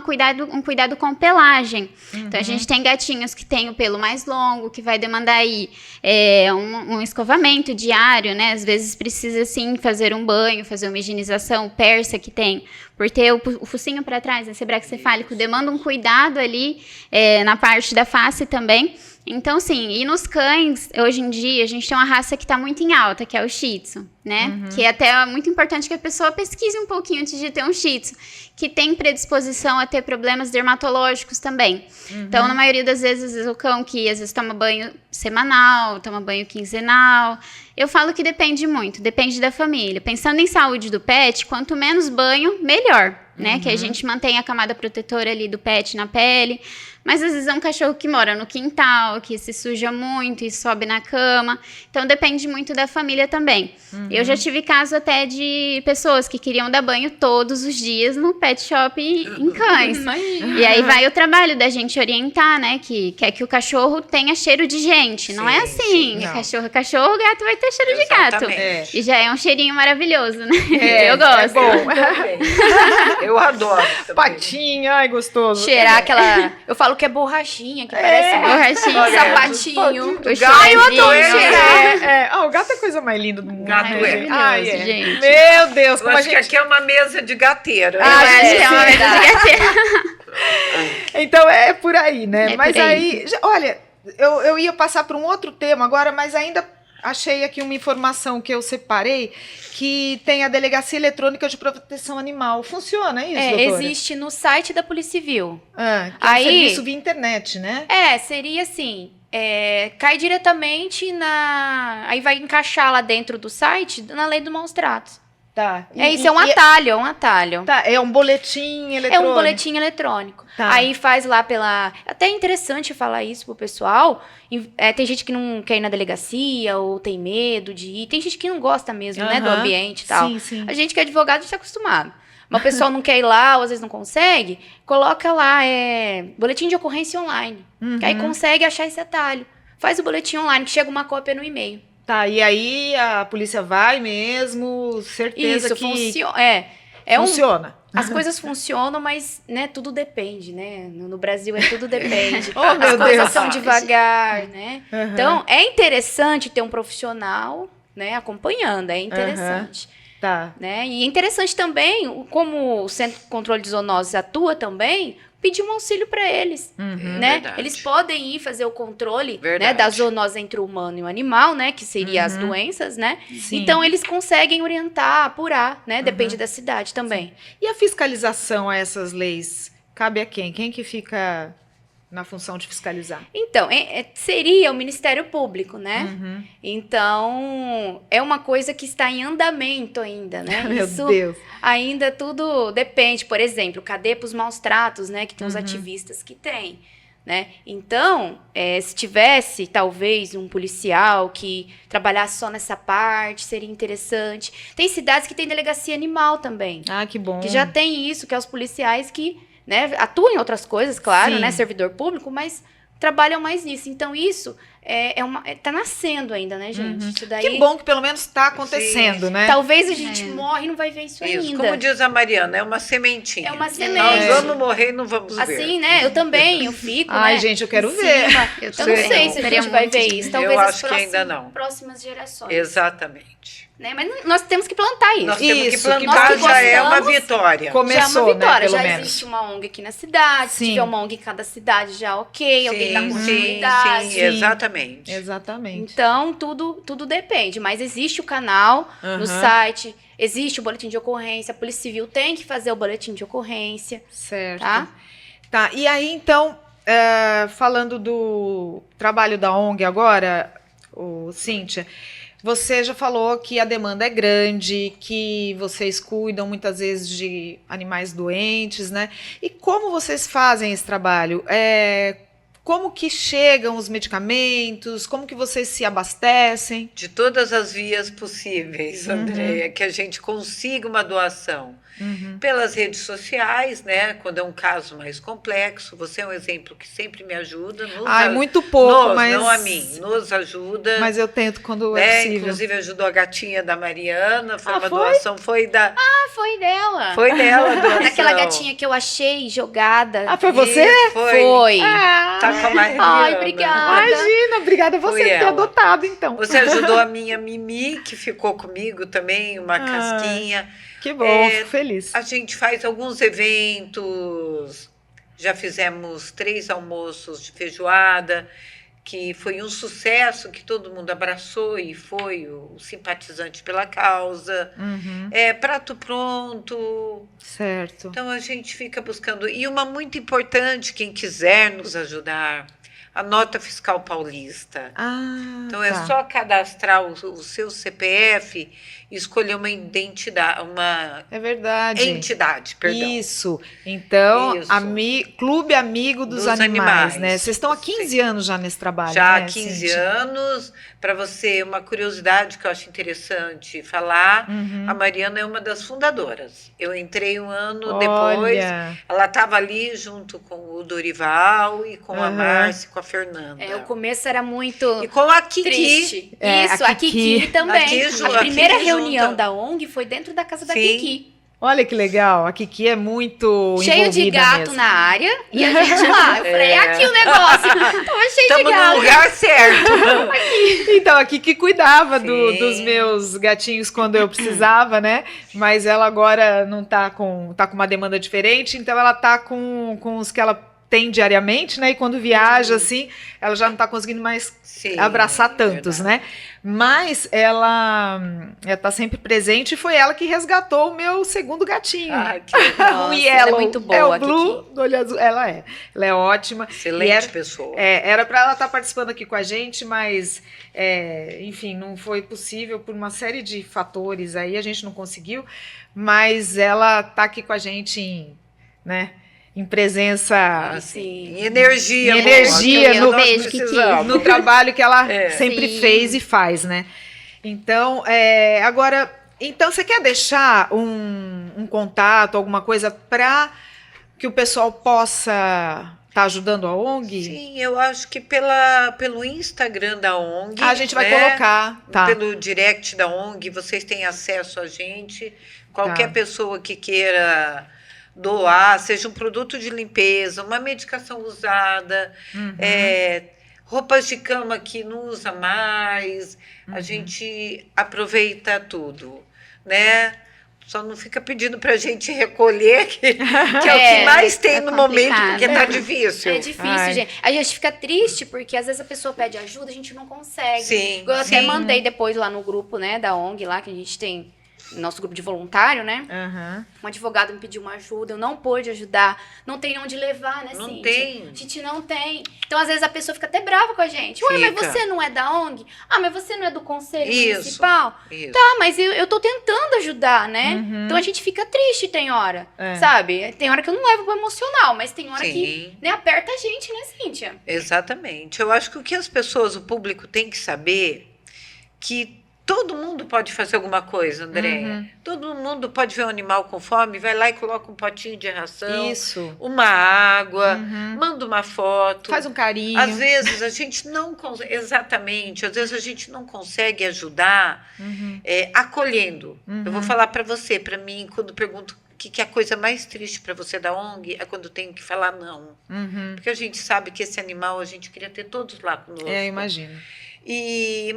um cuidado com pelagem. Então, a gente tem gatinhos que tem o pelo mais longo, que vai demandar aí um escovamento diário, né? Às vezes precisa, sim, fazer um banho, fazer uma higienização. O persa que tem, por ter o focinho para trás, esse braquicefálico, demanda um cuidado ali na parte da face também. Então, sim, e nos cães, hoje em dia, a gente tem uma raça que está muito em alta, que é o Shih Tzu, né? Que é até muito importante que a pessoa pesquise um pouquinho antes de ter um Shih Tzu, que tem predisposição a ter problemas dermatológicos também. Então, na maioria das vezes, o cão que às vezes toma banho semanal, toma banho quinzenal, eu falo que depende muito, depende da família. Pensando em saúde do pet, quanto menos banho, melhor, né? Que a gente mantém a camada protetora ali do pet na pele. Mas às vezes é um cachorro que mora no quintal, que se suja muito e sobe na cama. Então depende muito da família também. Eu já tive caso até de pessoas que queriam dar banho todos os dias no pet shop em cães. E aí vai o trabalho da gente orientar, né? Que quer que o cachorro tenha cheiro de gente. Não é assim. Cachorro é cachorro, o gato vai ter cheiro de gato. E já é um cheirinho maravilhoso, né? Eu gosto. É bom. Eu adoro. Patinha, ai, gostoso. Cheirar aquela... Eu falo que é borrachinha, que parece borrachinha. sapatinho. Eu adoro cheirinho. cheirar. O gato é a coisa mais linda do mundo. Gato né, maravilhoso, gente? gente. Meu Deus, Eu como a acho que gente... aqui é uma mesa de gateira. Eu acho que é uma mesa de gateira. Então é por aí, né? É Mas por aí. aí, olha, eu ia passar para um outro tema agora, mas ainda achei aqui uma informação que eu separei, que tem a Delegacia Eletrônica de Proteção Animal. Funciona isso, doutora? Existe no site da Polícia Civil. Que é um Aí- serviço via internet, né? Seria assim, cai diretamente Aí vai encaixar lá dentro do site, na lei do maus tratos. Tá. Isso é um atalho, é um atalho. Tá, é um boletim É eletrônico. um boletim eletrônico. Tá. Aí faz lá pela... Até é interessante falar isso pro pessoal. Tem gente que não quer ir na delegacia ou tem medo de ir. Tem gente que não gosta mesmo, né, do Aham. ambiente e tal. Sim, sim. A gente que é advogado está acostumado. Mas o pessoal não quer ir lá ou às vezes não consegue. Coloca lá, boletim de ocorrência online. Que aí consegue achar esse atalho. Faz o boletim online, que chega uma cópia no e-mail. Tá, e aí a polícia vai mesmo, certeza Isso, que funciona. funciona. As coisas funcionam, mas, né, tudo depende, né? No Brasil tudo depende. Oh, meu As coisas Deus. são devagar, né? Aham. Então, é interessante ter um profissional, né, acompanhando, é interessante. Tá. Né? E é interessante também, como o Centro de Controle de Zoonoses atua também, pedir um auxílio para eles, né? Verdade. Eles podem ir fazer o controle, né, Verdade. da zoonose entre o humano e o animal, né, que seria as doenças, né? Sim. Então eles conseguem orientar, apurar, né? Depende da cidade também. E a fiscalização a essas leis cabe a quem? Quem que fica na função de fiscalizar? Então, seria o Ministério Público, né? Uhum. Então, é uma coisa que está em andamento ainda, né? Meu Isso Deus. ainda tudo depende. Por exemplo, cadê para os maus tratos, né? Que tem os ativistas que tem, né? Então, se tivesse, talvez, um policial que trabalhasse só nessa parte, seria interessante. Tem cidades que tem delegacia animal também. Ah, que bom. Que já tem isso, que é os policiais que, né, atuam em outras coisas, claro, Sim. né, servidor público, mas trabalham mais nisso. Então, isso tá nascendo ainda, né, gente? Isso daí, Que bom que pelo menos está acontecendo, Sim. né? talvez a gente morre e não vai ver isso Isso, ainda. como diz a Mariana, é uma sementinha. É uma Nós semente. vamos morrer e não vamos ver. Assim, né, eu também, eu fico, Ai, né, gente, eu quero em ver. cima. Eu Eu não também. sei se a Gostaria gente vai muito ver de isso. ver. Talvez Eu as acho que ainda não. próximas gerações. Exatamente. Né? Mas nós temos que plantar isso. Nós temos que Isso, que plantar, nós já é uma gostamos, vitória. Já é Começou, uma vitória, né, pelo já menos. existe uma ONG aqui na cidade, se Sim. tiver uma ONG em cada cidade, já ok, alguém da Sim, comunidade. sim, exatamente. Exatamente. Então, tudo depende, mas existe o canal no site, existe o boletim de ocorrência, a Polícia Civil tem que fazer o boletim de ocorrência, Certo. tá? Tá, e aí então, falando do trabalho da ONG agora, Cíntia, você já falou que a demanda é grande, que vocês cuidam muitas vezes de animais doentes, né? E como vocês fazem esse trabalho? Como que chegam os medicamentos? Como que vocês se abastecem? De todas as vias possíveis, Andréia, que a gente consiga uma doação. Pelas redes sociais, né? Quando é um caso mais complexo. Você é um exemplo que sempre me ajuda. Ai, muito pouco, mas... Não a mim, nos ajuda. Mas eu tento quando é possível. Inclusive ajudou a gatinha da Mariana, foi Ah, uma foi? doação, foi Foi dela. foi dela a doação. Daquela gatinha que eu achei jogada. Ah, foi você? Isso, Foi. Ah, Tá com a Mariana. Ai, obrigada. imagina, obrigada a você Foi por ter ela. adotado, então. Você ajudou a minha Mimi, que ficou comigo também, uma casquinha. Que bom, fico feliz. A gente faz alguns eventos, já fizemos 3 almoços de feijoada, que foi um sucesso, que todo mundo abraçou e foi o simpatizante pela causa. Prato pronto. Certo. Então a gente fica buscando. E uma muito importante, quem quiser nos ajudar, a nota fiscal paulista. Ah, Então tá. é só cadastrar o seu CPF e escolher uma identidade, uma É verdade. entidade, perdão. Isso. Então, Isso. Clube Amigo dos, Dos animais, Animais. né? Vocês estão há 15 anos já nesse trabalho, Já há né, 15 Cíntia? anos. Para você, uma curiosidade que eu acho interessante falar, a Mariana é uma das fundadoras. Eu entrei um ano depois, Olha, ela estava ali junto com o Dorival e com a Aham. Márcia e com a Fernanda. O começo era muito E com a Kiki. triste. É, Isso, a a Kiki, Kiki. também. Aqui, A primeira aqui reunião junto. da ONG foi dentro da casa da Sim. Kiki. olha que legal. A Kiki é muito Cheio de envolvida gato mesmo. na área e a gente lá. Eu falei, é aqui o negócio. Tava cheio de Estamos no gato. lugar certo. Então, a Kiki cuidava Sim. dos meus gatinhos quando eu precisava, né? Mas ela agora não tá com uma demanda diferente, então ela tá com os que ela tem diariamente, né? E quando viaja, assim, ela já não tá conseguindo mais Sim, abraçar tantos, verdade. né? Mas ela tá sempre presente e foi ela que resgatou o meu segundo gatinho. Ah, que legal. o Nossa, Yellow. ela é muito boa, É o a Blue do olho azul. Ela é ótima. Excelente E era- pessoa. Era para ela estar participando aqui com a gente, mas, enfim, não foi possível por uma série de fatores aí, a gente não conseguiu, mas ela tá aqui com a gente em presença, Sim. Em energia. Em boa, energia, que no nós beijo, Kiki. precisamos. no trabalho que ela É. sempre Sim. fez e faz, né? Então, agora, então você quer deixar um contato, alguma coisa para que o pessoal possa estar ajudando a ONG? Sim, eu acho que pelo Instagram da ONG. A gente vai né? colocar, tá? Pelo direct da ONG, vocês têm acesso a gente. Qualquer Tá. pessoa que queira doar, seja um produto de limpeza, uma medicação usada, Uhum. roupas de cama que não usa mais, Uhum. a gente aproveita tudo, né? Só não fica pedindo para a gente recolher, que é o que mais tem é no momento, complicado. porque tá difícil. É difícil, Ai. gente. A gente fica triste porque às vezes a pessoa pede ajuda, a gente não consegue. Sim, Eu até sim. mandei depois lá no grupo, né, da ONG lá, que a gente tem nosso grupo de voluntário, né? Aham. Um advogado me pediu uma ajuda, eu não pude ajudar, não tem onde levar, né, Não Cíntia? tem. A gente não tem. Então, às vezes, a pessoa fica até brava com a gente. Ué, mas Fica. você não é da ONG? Ah, mas você não é do conselho Isso. municipal? Isso. Ah, mas eu tô tentando ajudar, né? Uhum. Então, a gente fica triste, tem hora, É. sabe? Tem hora que eu não levo pro emocional, mas tem hora que, Sim. né, aperta a gente, né, Cíntia? Exatamente. Eu acho que o que as pessoas, o público tem que saber que todo mundo pode fazer alguma coisa, Andréia. Uhum. Todo mundo pode ver um animal com fome, vai lá e coloca um potinho de ração, Isso. uma água, Uhum. manda uma foto. Faz um carinho. Às vezes a gente não consegue, exatamente, às vezes a gente não consegue ajudar Uhum. acolhendo. Eu vou Uhum. falar para você, para mim, quando pergunto o que é a coisa mais triste para você da ONG, é quando eu tenho que falar não. Uhum. Porque a gente sabe que esse animal a gente queria ter todos lá conosco. É, imagino.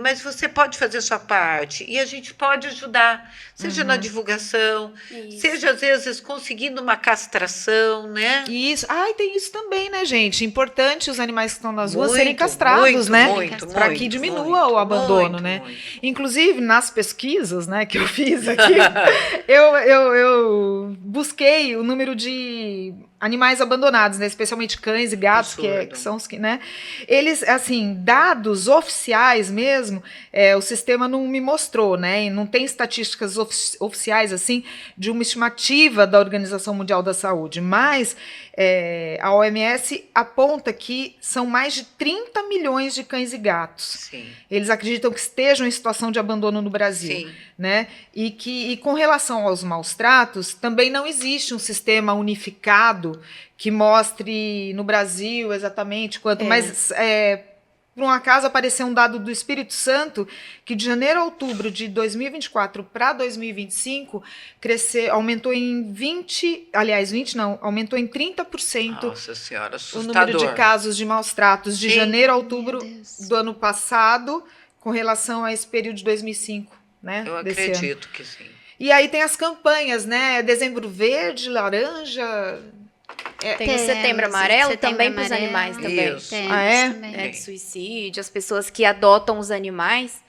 Mas você pode fazer a sua parte e a gente pode ajudar, seja na divulgação, Isso. seja às vezes conseguindo uma castração, né? Isso. Ah, e tem isso também, né, gente? Importante os animais que estão nas ruas Muito, serem castrados, muito, né? muito, Para que muito, diminua muito, o abandono, muito, né? muito. Inclusive, nas pesquisas, né, que eu fiz aqui, eu busquei o número de animais abandonados, né, especialmente cães e gatos, Absurdo. que são os que, né? Eles, assim, dados oficiais mesmo, o sistema não me mostrou, né? E não tem estatísticas oficiais, assim, de uma estimativa da Organização Mundial da Saúde, mas a OMS aponta que são mais de 30 milhões de cães e gatos. Sim, Eles acreditam que estejam em situação de abandono no Brasil, sim. né? E com relação aos maus tratos, também não existe um sistema unificado que mostre no Brasil exatamente quanto, mas por um acaso apareceu um dado do Espírito Santo que de janeiro a outubro de 2024 para 2025 aumentou em 30% Nossa Senhora, o assustador. número de casos de maus tratos de Sim. janeiro a outubro Meu Deus. do ano passado com relação a esse período de 2005, né? Eu desse ano. acredito que sim. E aí tem as campanhas, né? Dezembro verde, laranja. Tem o Setembro Amarelo também para os animais também. Isso. Temos Ah, é? também. Né, de suicídio, as pessoas que adotam os animais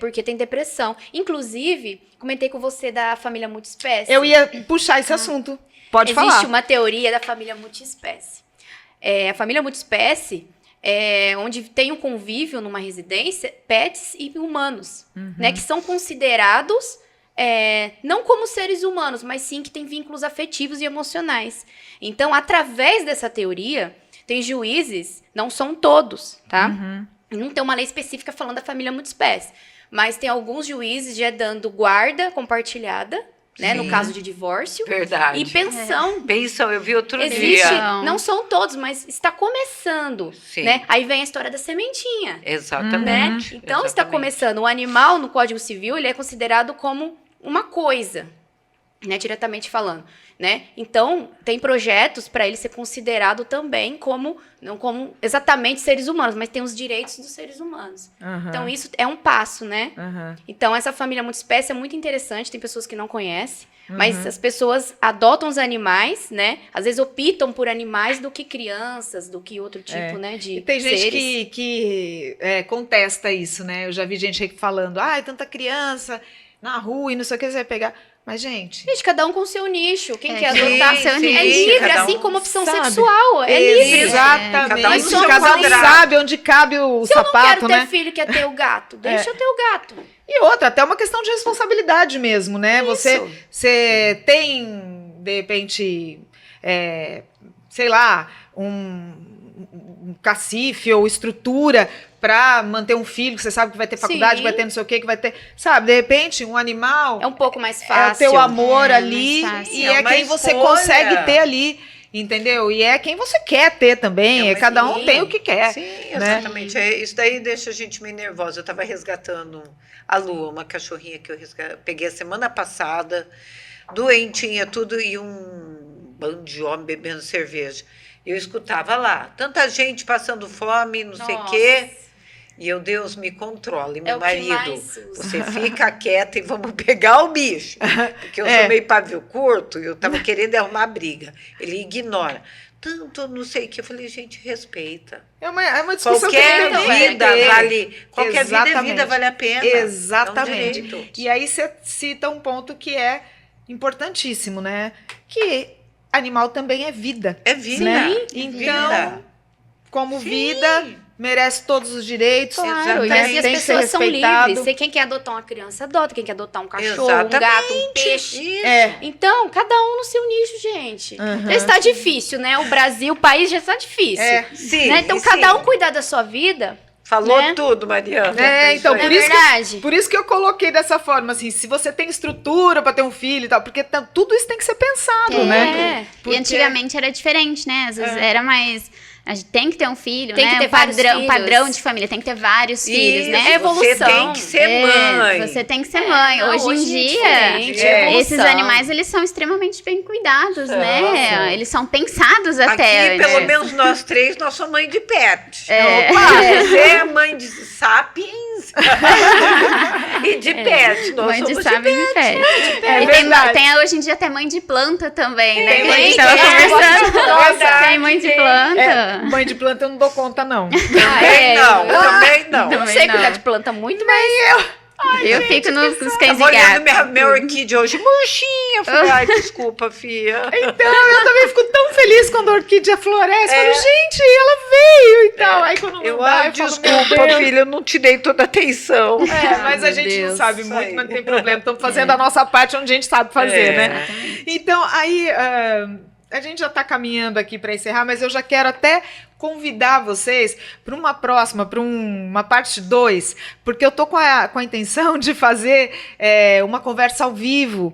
porque tem depressão. Inclusive, comentei com você da família multiespécie. Eu ia puxar esse assunto. Pode Existe falar. uma teoria da família multiespécie. A família multiespécie é onde tem um convívio numa residência, pets e humanos, né, que são considerados não como seres humanos, mas sim que têm vínculos afetivos e emocionais. Então, através dessa teoria, tem juízes, não são todos, tá? Não tem uma lei específica falando da família multiespécie, mas tem alguns juízes já dando guarda compartilhada, né, no Sim. caso de divórcio, Verdade. e pensão. Pensam, eu vi outro Existe, dia. não são todos, mas está começando, Sim. né? Aí vem a história da sementinha, né? Exatamente. Então está começando. O animal no Código Civil, ele é considerado como uma coisa, né, diretamente falando, né? Então, tem projetos para ele ser considerado também como, não como exatamente seres humanos, mas tem os direitos dos seres humanos. Então, isso é um passo, né? Então, essa família multiespécie é muito interessante, tem pessoas que não conhecem, mas as pessoas adotam os animais, né? Às vezes optam por animais do que crianças, do que outro tipo, né, de E tem gente seres. que contesta isso, né? Eu já vi gente falando, é tanta criança na rua e não sei o que você vai pegar. Mas, gente, Gente, cada um com seu nicho. Quem quer sim, adotar seu sim, é nicho, livre, cada assim um como opção sabe. sexual. É livre. Exatamente. Cada um no seu Cada um quadrado. sabe onde cabe o Se eu não sapato, quero né? ter filho e quer ter o gato, deixa eu ter o gato. E outra, até uma questão de responsabilidade mesmo, né? Isso. Você tem, de repente, sei lá, um cacife ou estrutura para manter um filho que você sabe que vai ter faculdade, Sim. que vai ter não sei o quê, que vai ter. Sabe, de repente, um animal É um pouco mais é o fácil. teu amor É, ali mais fácil. e É é uma quem você escolha. consegue ter ali. Entendeu? E é quem você quer ter também. É uma Cada um sim. tem o que quer. Sim, né? exatamente. Isso daí deixa a gente meio nervosa. Eu estava resgatando a Lua, uma cachorrinha que eu peguei a semana passada, doentinha, tudo, e um bando de homem bebendo cerveja. Eu escutava lá, tanta gente passando fome, não sei o quê. E eu, Deus, me controle, meu É o que marido. mais usa. Você fica quieta e vamos pegar o bicho. Porque eu sou meio pavio curto e eu estava querendo arrumar briga. Ele ignora. tanto, não sei o que. Eu falei, gente, respeita. É uma discussão Qualquer que tem vida vale. Qualquer vida é Exatamente. vida, vale a pena. Exatamente. É um direito. E aí você cita um ponto que é importantíssimo, né? Que animal também é vida. É vida. Né? É Então, vida. como Sim. vida, merece todos os direitos. Claro, e Exatamente. as Tem que ser pessoas são respeitado. livres. Você, quem quer adotar uma criança, adota. Quem quer adotar um cachorro, Exatamente. um gato, um peixe. Isso. É. Então, cada um no seu nicho, gente. Uhum. Já está difícil, né? O Brasil, o país já está difícil. É. Sim, Né? Então, sim. cada um cuidar da sua vida. Falou né? tudo, Mariana. É, então, Não por é isso que verdade? Por isso que eu coloquei dessa forma, assim, se você tem estrutura pra ter um filho e tal, porque tudo isso tem que ser pensado, né? É. Porque- E antigamente era diferente, né? Às vezes era mais... A gente tem que ter um filho, Tem né? que ter um vários padrão, filhos. padrão de família, tem que ter vários filhos, né? É evolução. Você tem que ser mãe. Você tem que ser mãe. Não, hoje em é dia, diferente, é esses evolução. animais, eles são extremamente bem cuidados, São. né? Eles são pensados até. Aqui, pelo né? menos nós três, nós somos mãe de pet. É. Opa, você é mãe de sapiens e de pet. Nós Mãe de somos sábio e de pé. É E tem, verdade. tem hoje em dia até mãe de planta também, né? Tem Que a mãe gente de tava planta. conversando. Verdade. Tem mãe de planta. É, mãe de planta eu não dou conta, não. Também não, também não. Eu não Também sei não. cuidar de planta muito, mas Eu fico nos cães Tava e olhando gatos. minha orquídea hoje, murchinha. Falei, ai, desculpa, filha. Então, eu também fico tão feliz quando a orquídea floresce. É. Falo, gente, ela veio e tal. Aí quando não Eu, dá, ai, eu falo, desculpa, meu Deus. filha, eu não te dei toda a atenção. É, mas a meu gente não Deus. sabe Isso muito, aí. mas não tem problema. Estamos fazendo a nossa parte onde a gente sabe fazer, É. né? Então, aí, a gente já está caminhando aqui para encerrar, mas eu já quero até convidar vocês para uma próxima, para uma parte 2, porque eu tô com a intenção de fazer uma conversa ao vivo,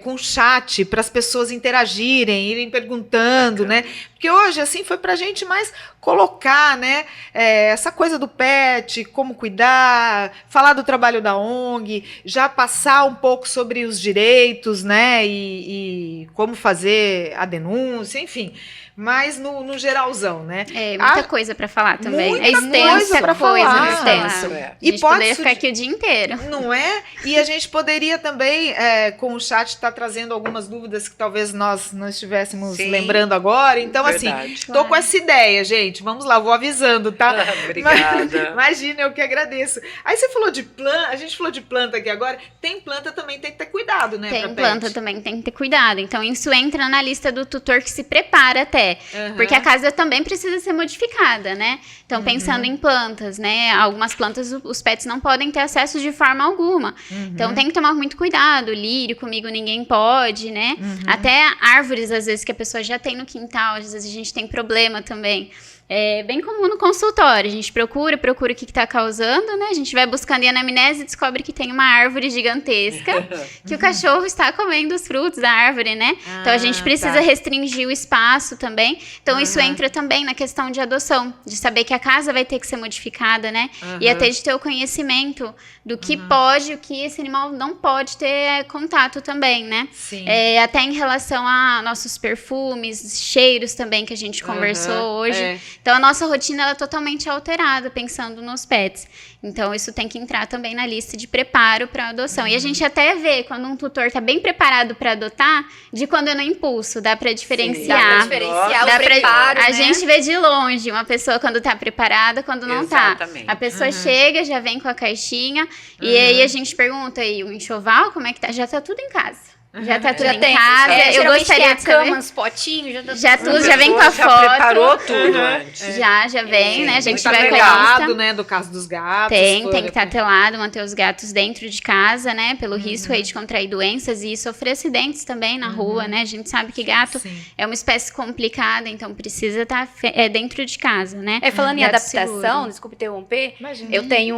com chat, para as pessoas interagirem, irem perguntando, né? Porque hoje, assim, foi para a gente mais colocar, né, essa coisa do pet, como cuidar, falar do trabalho da ONG, já passar um pouco sobre os direitos, né, e como fazer a denúncia, enfim, mas no geralzão, né? É, muita coisa pra falar também. muita É extensa coisa pra falar. extensa. É. A E gente pode poderia ficar surgir- aqui o dia inteiro. Não é? E a gente poderia também, com o chat, estar trazendo algumas dúvidas que talvez nós não estivéssemos Sim. lembrando agora. Então, assim, Verdade. tô com essa ideia, gente. Vamos lá, vou avisando, tá? Obrigada. Imagina, eu que agradeço. Aí você falou de planta, a gente falou de planta aqui agora. Tem planta também, tem que ter cuidado, né? pra Tem pet? planta também, tem que ter cuidado. Então, isso entra na lista do tutor que se prepara até. Aham. Porque a casa também precisa ser modificada, né? Então, Uhum. pensando em plantas, né? Algumas plantas os pets não podem ter acesso de forma alguma. Uhum. Então, tem que tomar muito cuidado. Lírio, comigo ninguém pode, né? Uhum. Até árvores, às vezes, que a pessoa já tem no quintal, às vezes a gente tem problema também. É bem comum no consultório. A gente procura o que está causando, né? A gente vai buscando em anamnese e descobre que tem uma árvore gigantesca, que o cachorro está comendo os frutos da árvore, né? Então a gente precisa tá. restringir o espaço também. Então isso Aham. entra também na questão de adoção, de saber que a casa vai ter que ser modificada, né? E Aham. até de ter o conhecimento do que pode, o que esse animal não pode ter contato também, né? Sim. Até em relação a nossos perfumes, cheiros também que a gente conversou Aham. hoje. É. Então a nossa rotina ela é totalmente alterada pensando nos pets. Então isso tem que entrar também na lista de preparo para adoção. E a gente até vê quando um tutor está bem preparado para adotar, de quando é no impulso, dá para dá diferenciar. pra diferenciar Dá o preparo, a né? gente vê de longe uma pessoa quando tá preparada, quando não tá. Exatamente. A pessoa chega, já vem com a caixinha, e aí a gente pergunta aí, o enxoval, como é que tá? Já tá tudo em casa. Já tá tudo Já em tem. casa. Eu Geralmente gostaria tem a de saber. cama, uns potinhos, já tá Já tudo. tudo, já vem com pessoa a já foto. preparou tudo antes. Já vem, Sim, né? A gente Tá vai com a telado, lista. né? Do caso dos gatos. Tem que estar telado, manter os gatos dentro de casa, né? Pelo risco aí de contrair doenças e sofrer acidentes também na rua, né? A gente sabe que gato Sim. é uma espécie complicada, então precisa estar dentro de casa, né? Falando em Gato adaptação, seguro. desculpe interromper, Imagina. eu tenho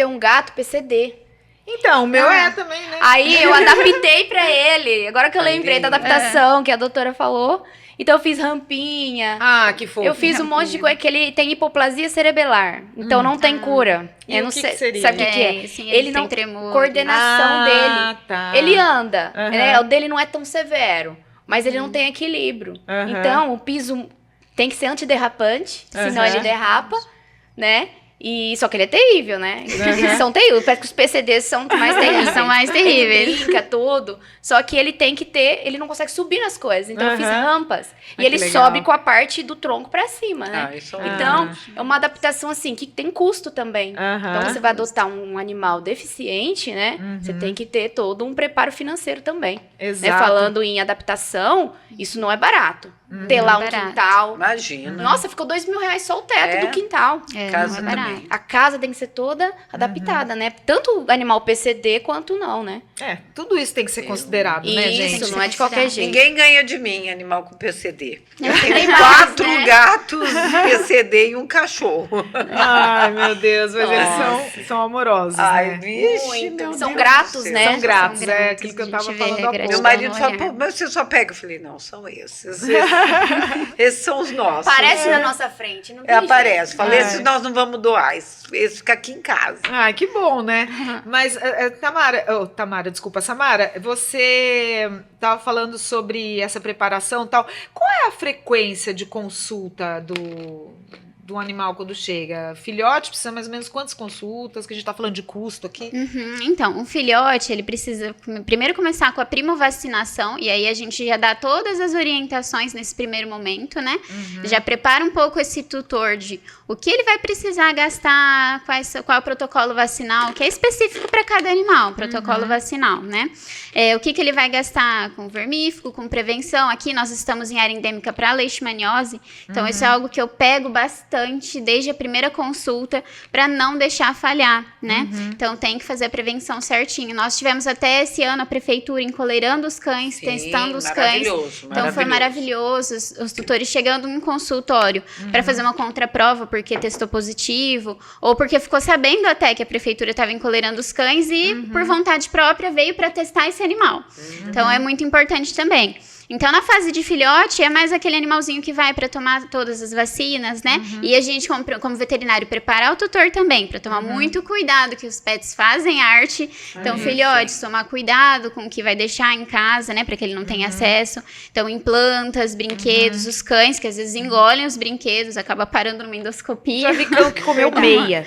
um gato PCD. Então, o meu é também, né? Aí eu adaptei pra ele. Agora que eu lembrei da adaptação que a doutora falou. Então eu fiz rampinha. Ah, que fofo. Eu fiz um monte de coisa que ele tem hipoplasia cerebelar. Então não tem cura. E Eu o não que sei. que seria? Sabe o que é? Sim, Ele tem não tremor. coordenação dele. Tá. Ele anda, Aham. né? O dele não é tão severo, mas ele não tem equilíbrio. Aham. Então, o piso tem que ser antiderrapante, senão Aham. ele derrapa, né? E só que ele é terrível, né? Eles são terríveis. Parece que os PCDs são mais terríveis. São mais terríveis. Ele brinca tudo. Só que ele tem que ter... Ele não consegue subir nas coisas. Então eu fiz rampas. E ele sobe com a parte do tronco pra cima, né? Então, é uma adaptação assim, que tem custo também. Então você vai adotar um animal deficiente, né? Você tem que ter todo um preparo financeiro também. Exato. Né? Falando em adaptação, isso não é barato. Ter lá um quintal. Imagina. Nossa, ficou R$2.000 só o teto do quintal. Casa não é barato. também. A casa tem que ser toda adaptada, né? Tanto animal PCD quanto não, né? Tudo isso tem que ser considerado, né, gente? Isso, não é de qualquer jeito. Ninguém ganha de mim, animal com PCD. Eu Nem tenho mais, 4 né? gatos PCD e um cachorro. Ai, meu Deus, mas eles são amorosos, Ai, né? vixe, Muito. meu São Deus gratos, do céu. né? São gratos, São gratos, aquilo que eu a tava gente vê falando há gratidão. pouco. Meu marido no fala, olhar. pô, mas você só pega? Eu falei, não, são esses. Esses são os nossos. Aparece na nossa frente, não tem Aparece. jeito. Falei, esses nós não vamos doar, esse fica aqui em casa. Ai, que bom, né? Mas, Samara, você tava falando sobre essa preparação e tal. Qual é a frequência de consulta do animal quando chega? Filhote precisa mais ou menos quantas consultas? Que a gente tá falando de custo aqui. Então, um filhote, ele precisa primeiro começar com a primovacinação, e aí a gente já dá todas as orientações nesse primeiro momento, né? Já prepara um pouco esse tutor de o que ele vai precisar gastar, qual é o protocolo vacinal, que é específico para cada animal, protocolo vacinal, né? O que ele vai gastar com vermífugo, com prevenção. Aqui nós estamos em área endêmica para leishmaniose, então isso é algo que eu pego bastante desde a primeira consulta para não deixar falhar, né? Então tem que fazer a prevenção certinho. Nós tivemos até esse ano a prefeitura encoleirando os cães, testando os cães. Então foi maravilhoso. Os tutores chegando em consultório para fazer uma contraprova porque testou positivo, ou porque ficou sabendo até que a prefeitura estava encoleirando os cães e por vontade própria veio para testar esse animal. Então é muito importante também. Então, na fase de filhote, é mais aquele animalzinho que vai para tomar todas as vacinas, né? E a gente, como veterinário, prepara o tutor também, para tomar muito cuidado, que os pets fazem arte. Então, filhote, tomar cuidado com o que vai deixar em casa, né? Para que ele não tenha acesso. Então, implantas, brinquedos, os cães, que às vezes engolem os brinquedos, acaba parando numa endoscopia. Já vi cão que comeu meia.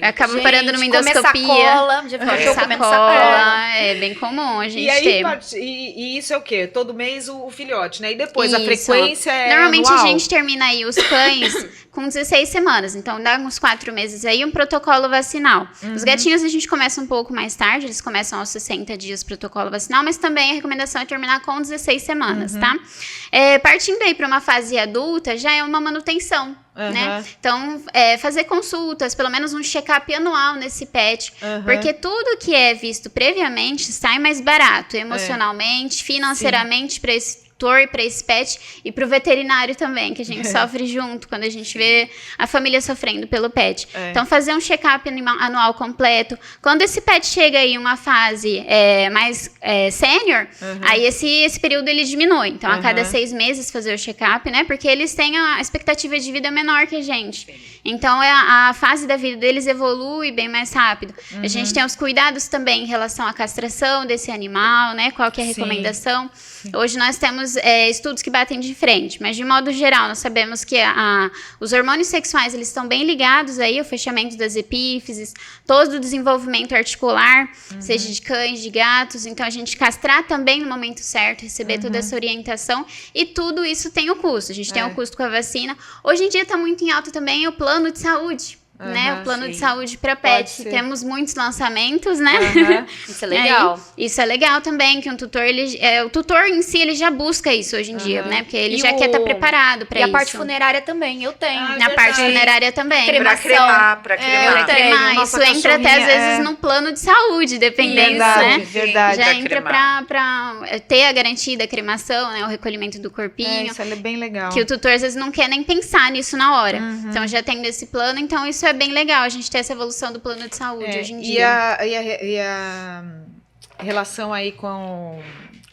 Acaba parando numa comer endoscopia. sacola, já ficou comendo sacola. É bem comum a gente E aí, ter. e isso é o quê? Todo mês o filhote, né? E depois a Isso. frequência é Normalmente anual? a gente termina aí os cães com 16 semanas. Então dá uns 4 meses aí um protocolo vacinal. Os gatinhos a gente começa um pouco mais tarde, eles começam aos 60 dias protocolo vacinal, mas também a recomendação é terminar com 16 semanas, tá? Partindo aí para uma fase adulta, já é uma manutenção. Né? Então, fazer consultas, pelo menos um check-up anual nesse pet, porque tudo que é visto previamente sai mais barato, emocionalmente, financeiramente, para esse tutor, para esse pet e para o veterinário também, que a gente sofre junto quando a gente vê a família sofrendo pelo pet. Então, fazer um check-up anual completo. Quando esse pet chega aí em uma fase mais sênior, aí esse período ele diminui. Então, a cada 6 meses fazer o check-up, né? Porque eles têm a expectativa de vida menor que a gente. Então, a fase da vida deles evolui bem mais rápido. A gente tem os cuidados também em relação à castração desse animal, né? Qual que é a recomendação? Hoje nós temos estudos que batem de frente, mas de modo geral nós sabemos que os hormônios sexuais eles estão bem ligados aí ao fechamento das epífises, todo o desenvolvimento articular, seja de cães, de gatos. Então a gente castrar também no momento certo, receber toda essa orientação, e tudo isso tem o custo. A gente tem o custo com a vacina. Hoje em dia está muito em alta também o plano de saúde. Né, o plano de saúde para pet. Temos muitos lançamentos, né? Isso é legal. Isso é legal também, que um tutor, o tutor em si, ele já busca isso hoje em dia, né? Porque ele já quer estar preparado para isso. E a parte funerária também, eu tenho. Na parte funerária também. Pra cremar. Isso entra até às vezes no plano de saúde, dependendo, né? Verdade. Já entra pra ter a garantia da cremação, né? O recolhimento do corpinho. Isso é bem legal. Que o tutor às vezes não quer nem pensar nisso na hora. Então já tem desse plano, então isso é bem legal, a gente ter essa evolução do plano de saúde hoje em dia. E a relação aí com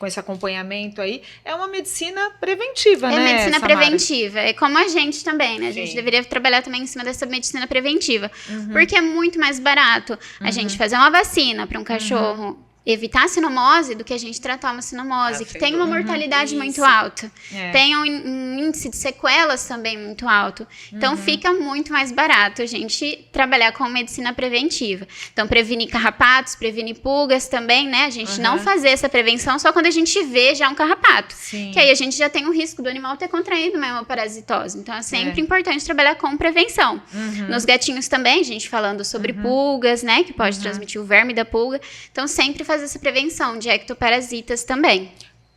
esse acompanhamento aí, é uma medicina preventiva, né? É medicina Samara? preventiva, é como a gente também, né? A gente deveria trabalhar também em cima dessa medicina preventiva, porque é muito mais barato a gente fazer uma vacina para um cachorro evitar a sinomose do que a gente tratar uma sinomose, que sem tem uma dúvida. mortalidade muito Isso. alta. É. Tem um índice de sequelas também muito alto. Então, fica muito mais barato a gente trabalhar com medicina preventiva. Então, prevenir carrapatos, prevenir pulgas também, né? A gente não fazer essa prevenção só quando a gente vê já um carrapato. Sim. Que aí a gente já tem o risco do animal ter contraído uma parasitose. Então, é sempre importante trabalhar com prevenção. Nos gatinhos também, a gente falando sobre pulgas, né? Que pode transmitir o verme da pulga. Então, sempre fazer essa prevenção de ectoparasitas também.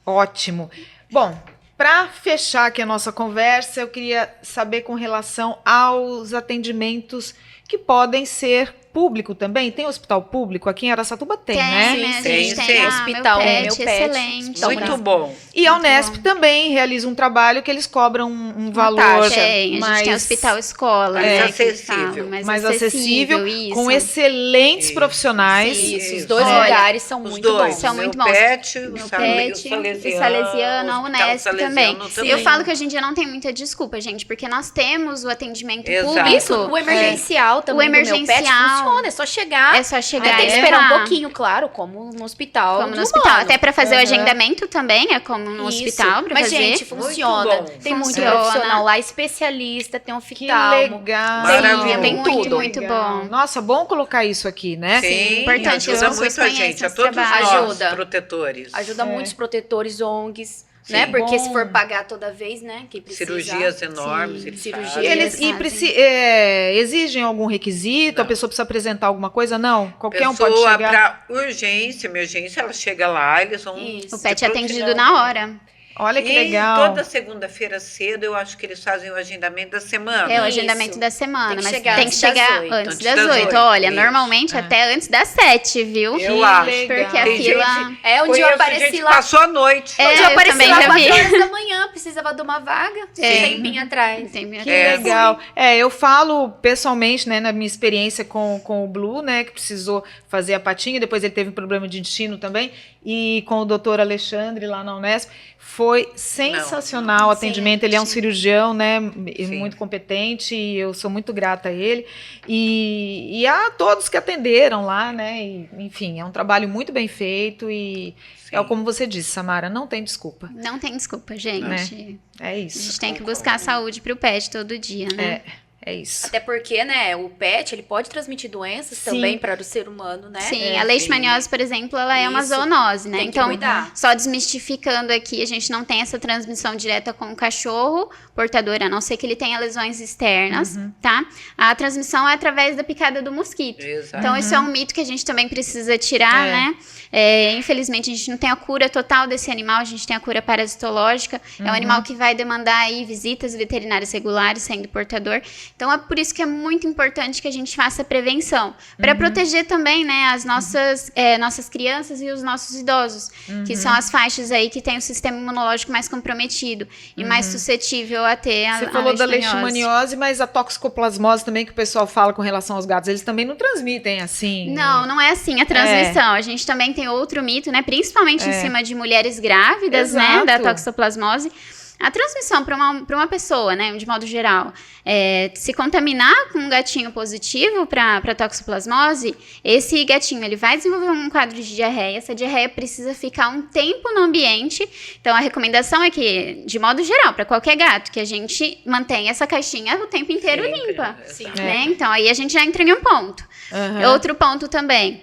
Ótimo. Bom, para fechar aqui a nossa conversa, eu queria saber com relação aos atendimentos que podem ser público também. Tem hospital público? Aqui em Araçatuba tem, né? né? A Tem, gente sim. tem Hospital Meu Meu Pet, excelente. Hospital Muito bom. E a Unesp também realiza um trabalho que eles cobram um valor Tem, a gente tem hospital escola, mais né? que acessível. falam, mais acessível, isso. com excelentes Isso. profissionais. Isso, os Isso. dois Olha, lugares são Os muito dois, bons. São o muito Meu bons. Pet, Meu o Pet, o Salesiano, a Hospital Unesp também. Salesiano Eu falo que hoje em dia não tem muita desculpa, gente, porque nós temos o atendimento Exato. público. Isso, o emergencial também O do Meu Pet emergencial. funciona, é só chegar. É só chegar Tem e que esperar levar. um pouquinho, claro, como no hospital. Como no de hospital. humano. Até para fazer o agendamento também, é como no Isso. hospital para Mas, fazer. gente, funciona. bom. Tem muito Funciona. profissional lá, especialista, tem Que oftalmo. legal. Maravilhoso. Tem muito, tudo. Muito legal. bom. Nossa, bom colocar isso aqui, né? Sim, Importante, ajuda as muito pessoas a gente, conhecem a esse todos trabalho. nós, Ajuda. protetores. Ajuda muitos protetores, ONGs, Sim. né? Porque Bom. se for pagar toda vez, né? Quem precisa. Cirurgias enormes. Sim, eles cirurgia. fazem. Eles exigem algum requisito? Não. A pessoa precisa apresentar alguma coisa? Não. Qualquer um pode Pessoa chegar. para urgência, emergência, ela chega lá, eles vão. Isso. O pet se é atendido profilar. na hora. Olha que E legal. toda segunda-feira cedo, eu acho que eles fazem o agendamento da semana. É o Isso. agendamento da semana, Tem que mas chegar tem que antes das chegar 8. antes Antes das das 8. 8, Olha, isso. normalmente até antes das 7, viu? Eu Que acho. legal. Porque a Tem fila. gente- É onde eu Conheço apareci gente que lá. passou a noite. É, Onde eu eu apareci também lá já 4 vi. horas da manhã, precisava de uma vaga. É. Um tempinho atrás. Tem Que É, legal. Eu falo pessoalmente, né, na minha experiência com o Blue, né, que precisou fazer a patinha, depois ele teve um problema de intestino também, e com o doutor Alexandre lá na Unesp. Foi sensacional o atendimento. Ele é um cirurgião, né, Sim. muito competente, e eu sou muito grata a ele. E a todos que atenderam lá, né, e, enfim, é um trabalho muito bem feito e é como você disse, Samara, não tem desculpa. Não tem desculpa, gente. É A isso. gente tem que buscar saúde pro pet todo dia, né? É isso. Até porque, né, o pet, ele pode transmitir doenças Sim. também para o ser humano, né? Sim, a leishmaniose, por exemplo, ela é uma Isso. zoonose, né? Tem que Então, cuidar. só desmistificando aqui, a gente não tem essa transmissão direta com o cachorro portador, a não ser que ele tenha lesões externas, tá? A transmissão é através da picada do mosquito. Exato. Então, isso é um mito que a gente também precisa tirar, né? Infelizmente, a gente não tem a cura total desse animal, a gente tem a cura parasitológica. É um animal que vai demandar aí visitas veterinárias regulares, sendo portador. Então, é por isso que é muito importante que a gente faça prevenção. Para proteger também, né, as nossas crianças e os nossos idosos, que são as faixas aí que têm o sistema imunológico mais comprometido e mais suscetível a ter a Você falou da leishmaniose. leishmaniose, mas a toxoplasmose também que o pessoal fala com relação aos gatos, eles também não transmitem assim. Não, não é assim a transmissão. A gente também tem outro mito, né? Principalmente em cima de mulheres grávidas, né? Da Exato. toxoplasmose. A transmissão para uma pessoa, né? De modo geral, se contaminar com um gatinho positivo para toxoplasmose, esse gatinho ele vai desenvolver um quadro de diarreia. Essa diarreia precisa ficar um tempo no ambiente. Então, a recomendação é que, de modo geral, para qualquer gato, que a gente mantenha essa caixinha o tempo inteiro Sempre, limpa. exato. Né? Então, aí a gente já entra em um ponto. Outro ponto também.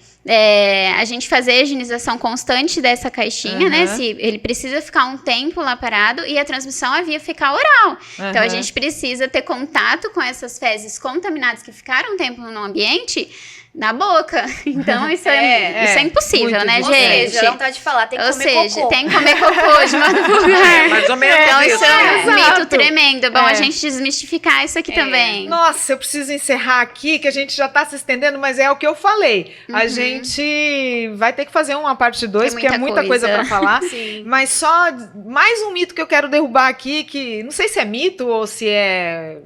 A gente fazer a higienização constante dessa caixinha, né? Se ele precisa ficar um tempo lá parado e a transmissão é via fecal oral. Então, a gente precisa ter contato com essas fezes contaminadas que ficaram um tempo no ambiente na boca. Então, isso é impossível, muito né, difícil. gente? Ou seja, não tá de falar, tem que Ou comer seja, cocô. tem que comer cocô de modo vulgar. Mais ou menos Então, isso. isso é um Exato. mito tremendo. É bom É. a gente desmistificar isso aqui também. Nossa, eu preciso encerrar aqui, que a gente já tá se estendendo, mas é o que eu falei. A gente vai ter que fazer uma parte 2, Tem porque é muita coisa muita para falar. Sim. Mas só mais um mito que eu quero derrubar aqui, que não sei se é mito ou se é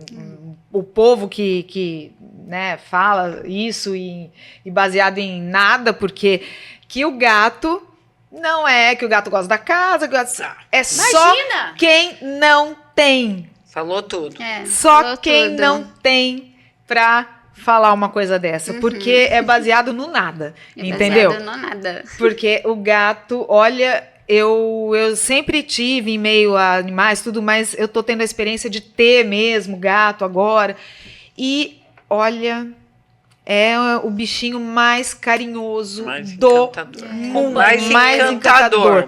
o povo que né, fala isso e baseado em nada, porque que o gato não é que o gato gosta da casa, que o gato, é só Imagina! quem não tem. Falou tudo. É, Só falou quem tudo. não tem pra falar uma coisa dessa, porque é baseado no nada, entendeu? Baseado no nada. Porque o gato, olha, eu sempre tive em meio a animais, tudo, mas eu tô tendo a experiência de ter mesmo gato agora. E, olha, é o bichinho mais carinhoso do mundo. Mais encantador.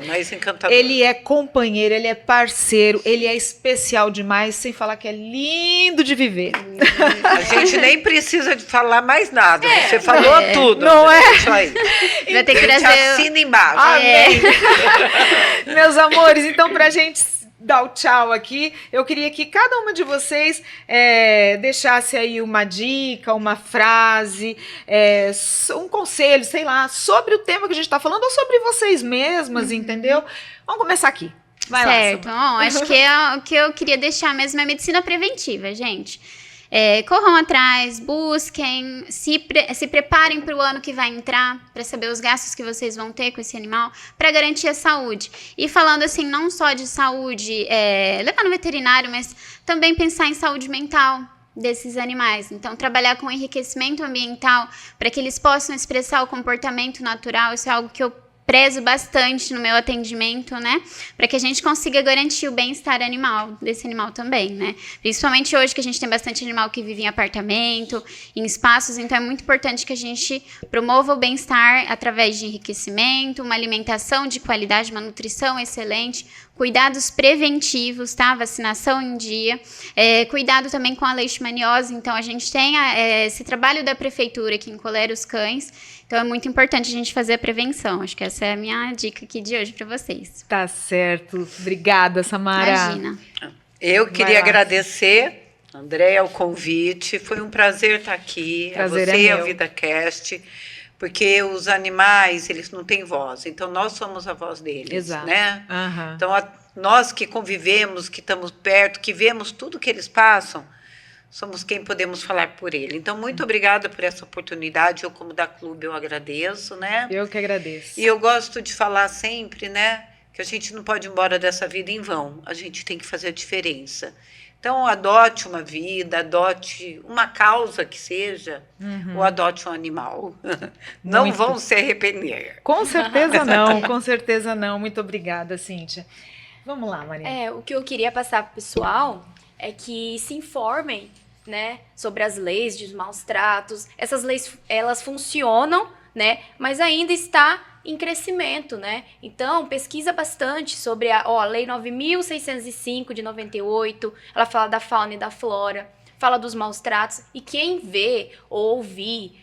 Ele é companheiro, ele é parceiro, ele é especial demais, sem falar que é lindo de viver. A gente nem precisa de falar mais nada. Você falou tudo. Não é? Isso aí. Vai ter que A gente trazer... assina embaixo. Amém. Meus amores, então pra gente dar o tchau aqui, eu queria que cada uma de vocês deixasse aí uma dica, uma frase, um conselho, sei lá, sobre o tema que a gente está falando ou sobre vocês mesmas, entendeu? Vamos começar aqui. Vai certo. lá. Bom, acho que o que eu queria deixar mesmo é medicina preventiva, gente. Corram atrás, busquem, se preparem para o ano que vai entrar, para saber os gastos que vocês vão ter com esse animal, para garantir a saúde. E falando assim, não só de saúde, levar no veterinário, mas também pensar em saúde mental desses animais. Então, trabalhar com enriquecimento ambiental para que eles possam expressar o comportamento natural, isso é algo que eu prezo bastante no meu atendimento, né? Para que a gente consiga garantir o bem-estar animal, desse animal também, né? Principalmente hoje que a gente tem bastante animal que vive em apartamento, em espaços, então é muito importante que a gente promova o bem-estar através de enriquecimento, uma alimentação de qualidade, uma nutrição excelente, cuidados preventivos, tá? Vacinação em dia, cuidado também com a leishmaniose, então a gente tem esse trabalho da prefeitura que encolera os cães, então é muito importante a gente fazer a prevenção. Acho que essa é a minha dica aqui de hoje para vocês. Tá certo. Obrigada, Samara. Imagina. Eu queria agradecer, Andréia, o convite. Foi um prazer estar aqui. Prazer a você e é a meu. VidaCast, porque os animais, eles não têm voz. Então, nós somos a voz deles, Exato. né? Aham. Então, nós que convivemos, que estamos perto, que vemos tudo que eles passam, somos quem podemos falar por ele. Então, muito obrigada por essa oportunidade. Eu, como da Clube, eu agradeço, né? Eu que agradeço. E eu gosto de falar sempre, né, que a gente não pode ir embora dessa vida em vão. A gente tem que fazer a diferença. Então, adote uma vida, adote uma causa que seja, ou adote um animal. Não Muito. vão se arrepender. Com certeza não, com certeza não. Muito obrigada, Cíntia. Vamos lá, Maria. O que eu queria passar pro pessoal é que se informem, né, sobre as leis de maus tratos. Essas leis, elas funcionam, né, mas ainda está em crescimento, né? Então, pesquisa bastante sobre a Lei 9.605 de 98, ela fala da fauna e da flora, fala dos maus tratos, e quem vê ou ouvir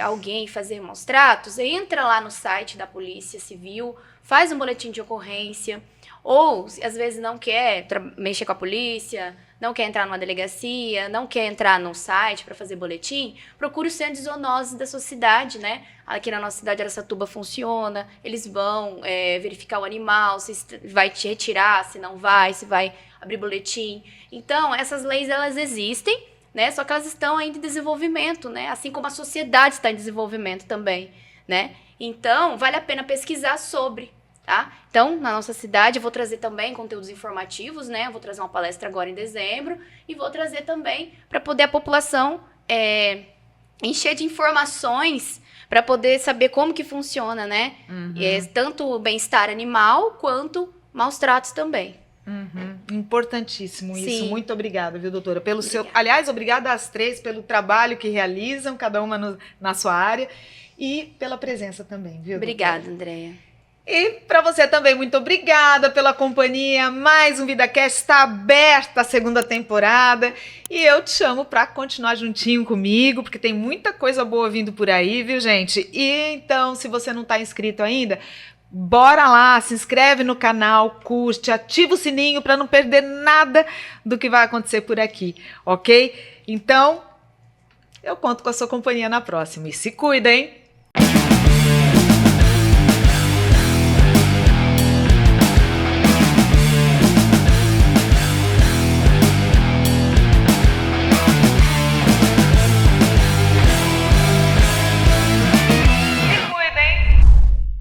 alguém fazer maus tratos, entra lá no site da Polícia Civil, faz um boletim de ocorrência, ou às vezes não quer mexer com a polícia, não quer entrar numa delegacia, não quer entrar num site para fazer boletim, procure os centros de zoonoses da sua cidade, né? Aqui na nossa cidade, Araçatuba funciona, eles vão verificar o animal, se vai te retirar, se não vai, se vai abrir boletim. Então, essas leis, elas existem, né? Só que elas estão ainda em desenvolvimento, né? Assim como a sociedade está em desenvolvimento também, né? Então, vale a pena pesquisar sobre. Tá? Então, na nossa cidade, eu vou trazer também conteúdos informativos, né? Eu vou trazer uma palestra agora em dezembro e vou trazer também para poder a população encher de informações para poder saber como que funciona, né? Tanto o bem-estar animal quanto maus tratos também. Importantíssimo isso. Sim. Muito obrigada, viu, doutora? Aliás, obrigada às três pelo trabalho que realizam, cada uma na sua área, e pela presença também, viu? Obrigada, doutora? Andréia. E para você também, muito obrigada pela companhia. Mais um VidaCast, está aberta a segunda temporada. E eu te chamo para continuar juntinho comigo, porque tem muita coisa boa vindo por aí, viu, gente? E então, se você não está inscrito ainda, bora lá, se inscreve no canal, curte, ativa o sininho para não perder nada do que vai acontecer por aqui, ok? Então, eu conto com a sua companhia na próxima. E se cuida, hein?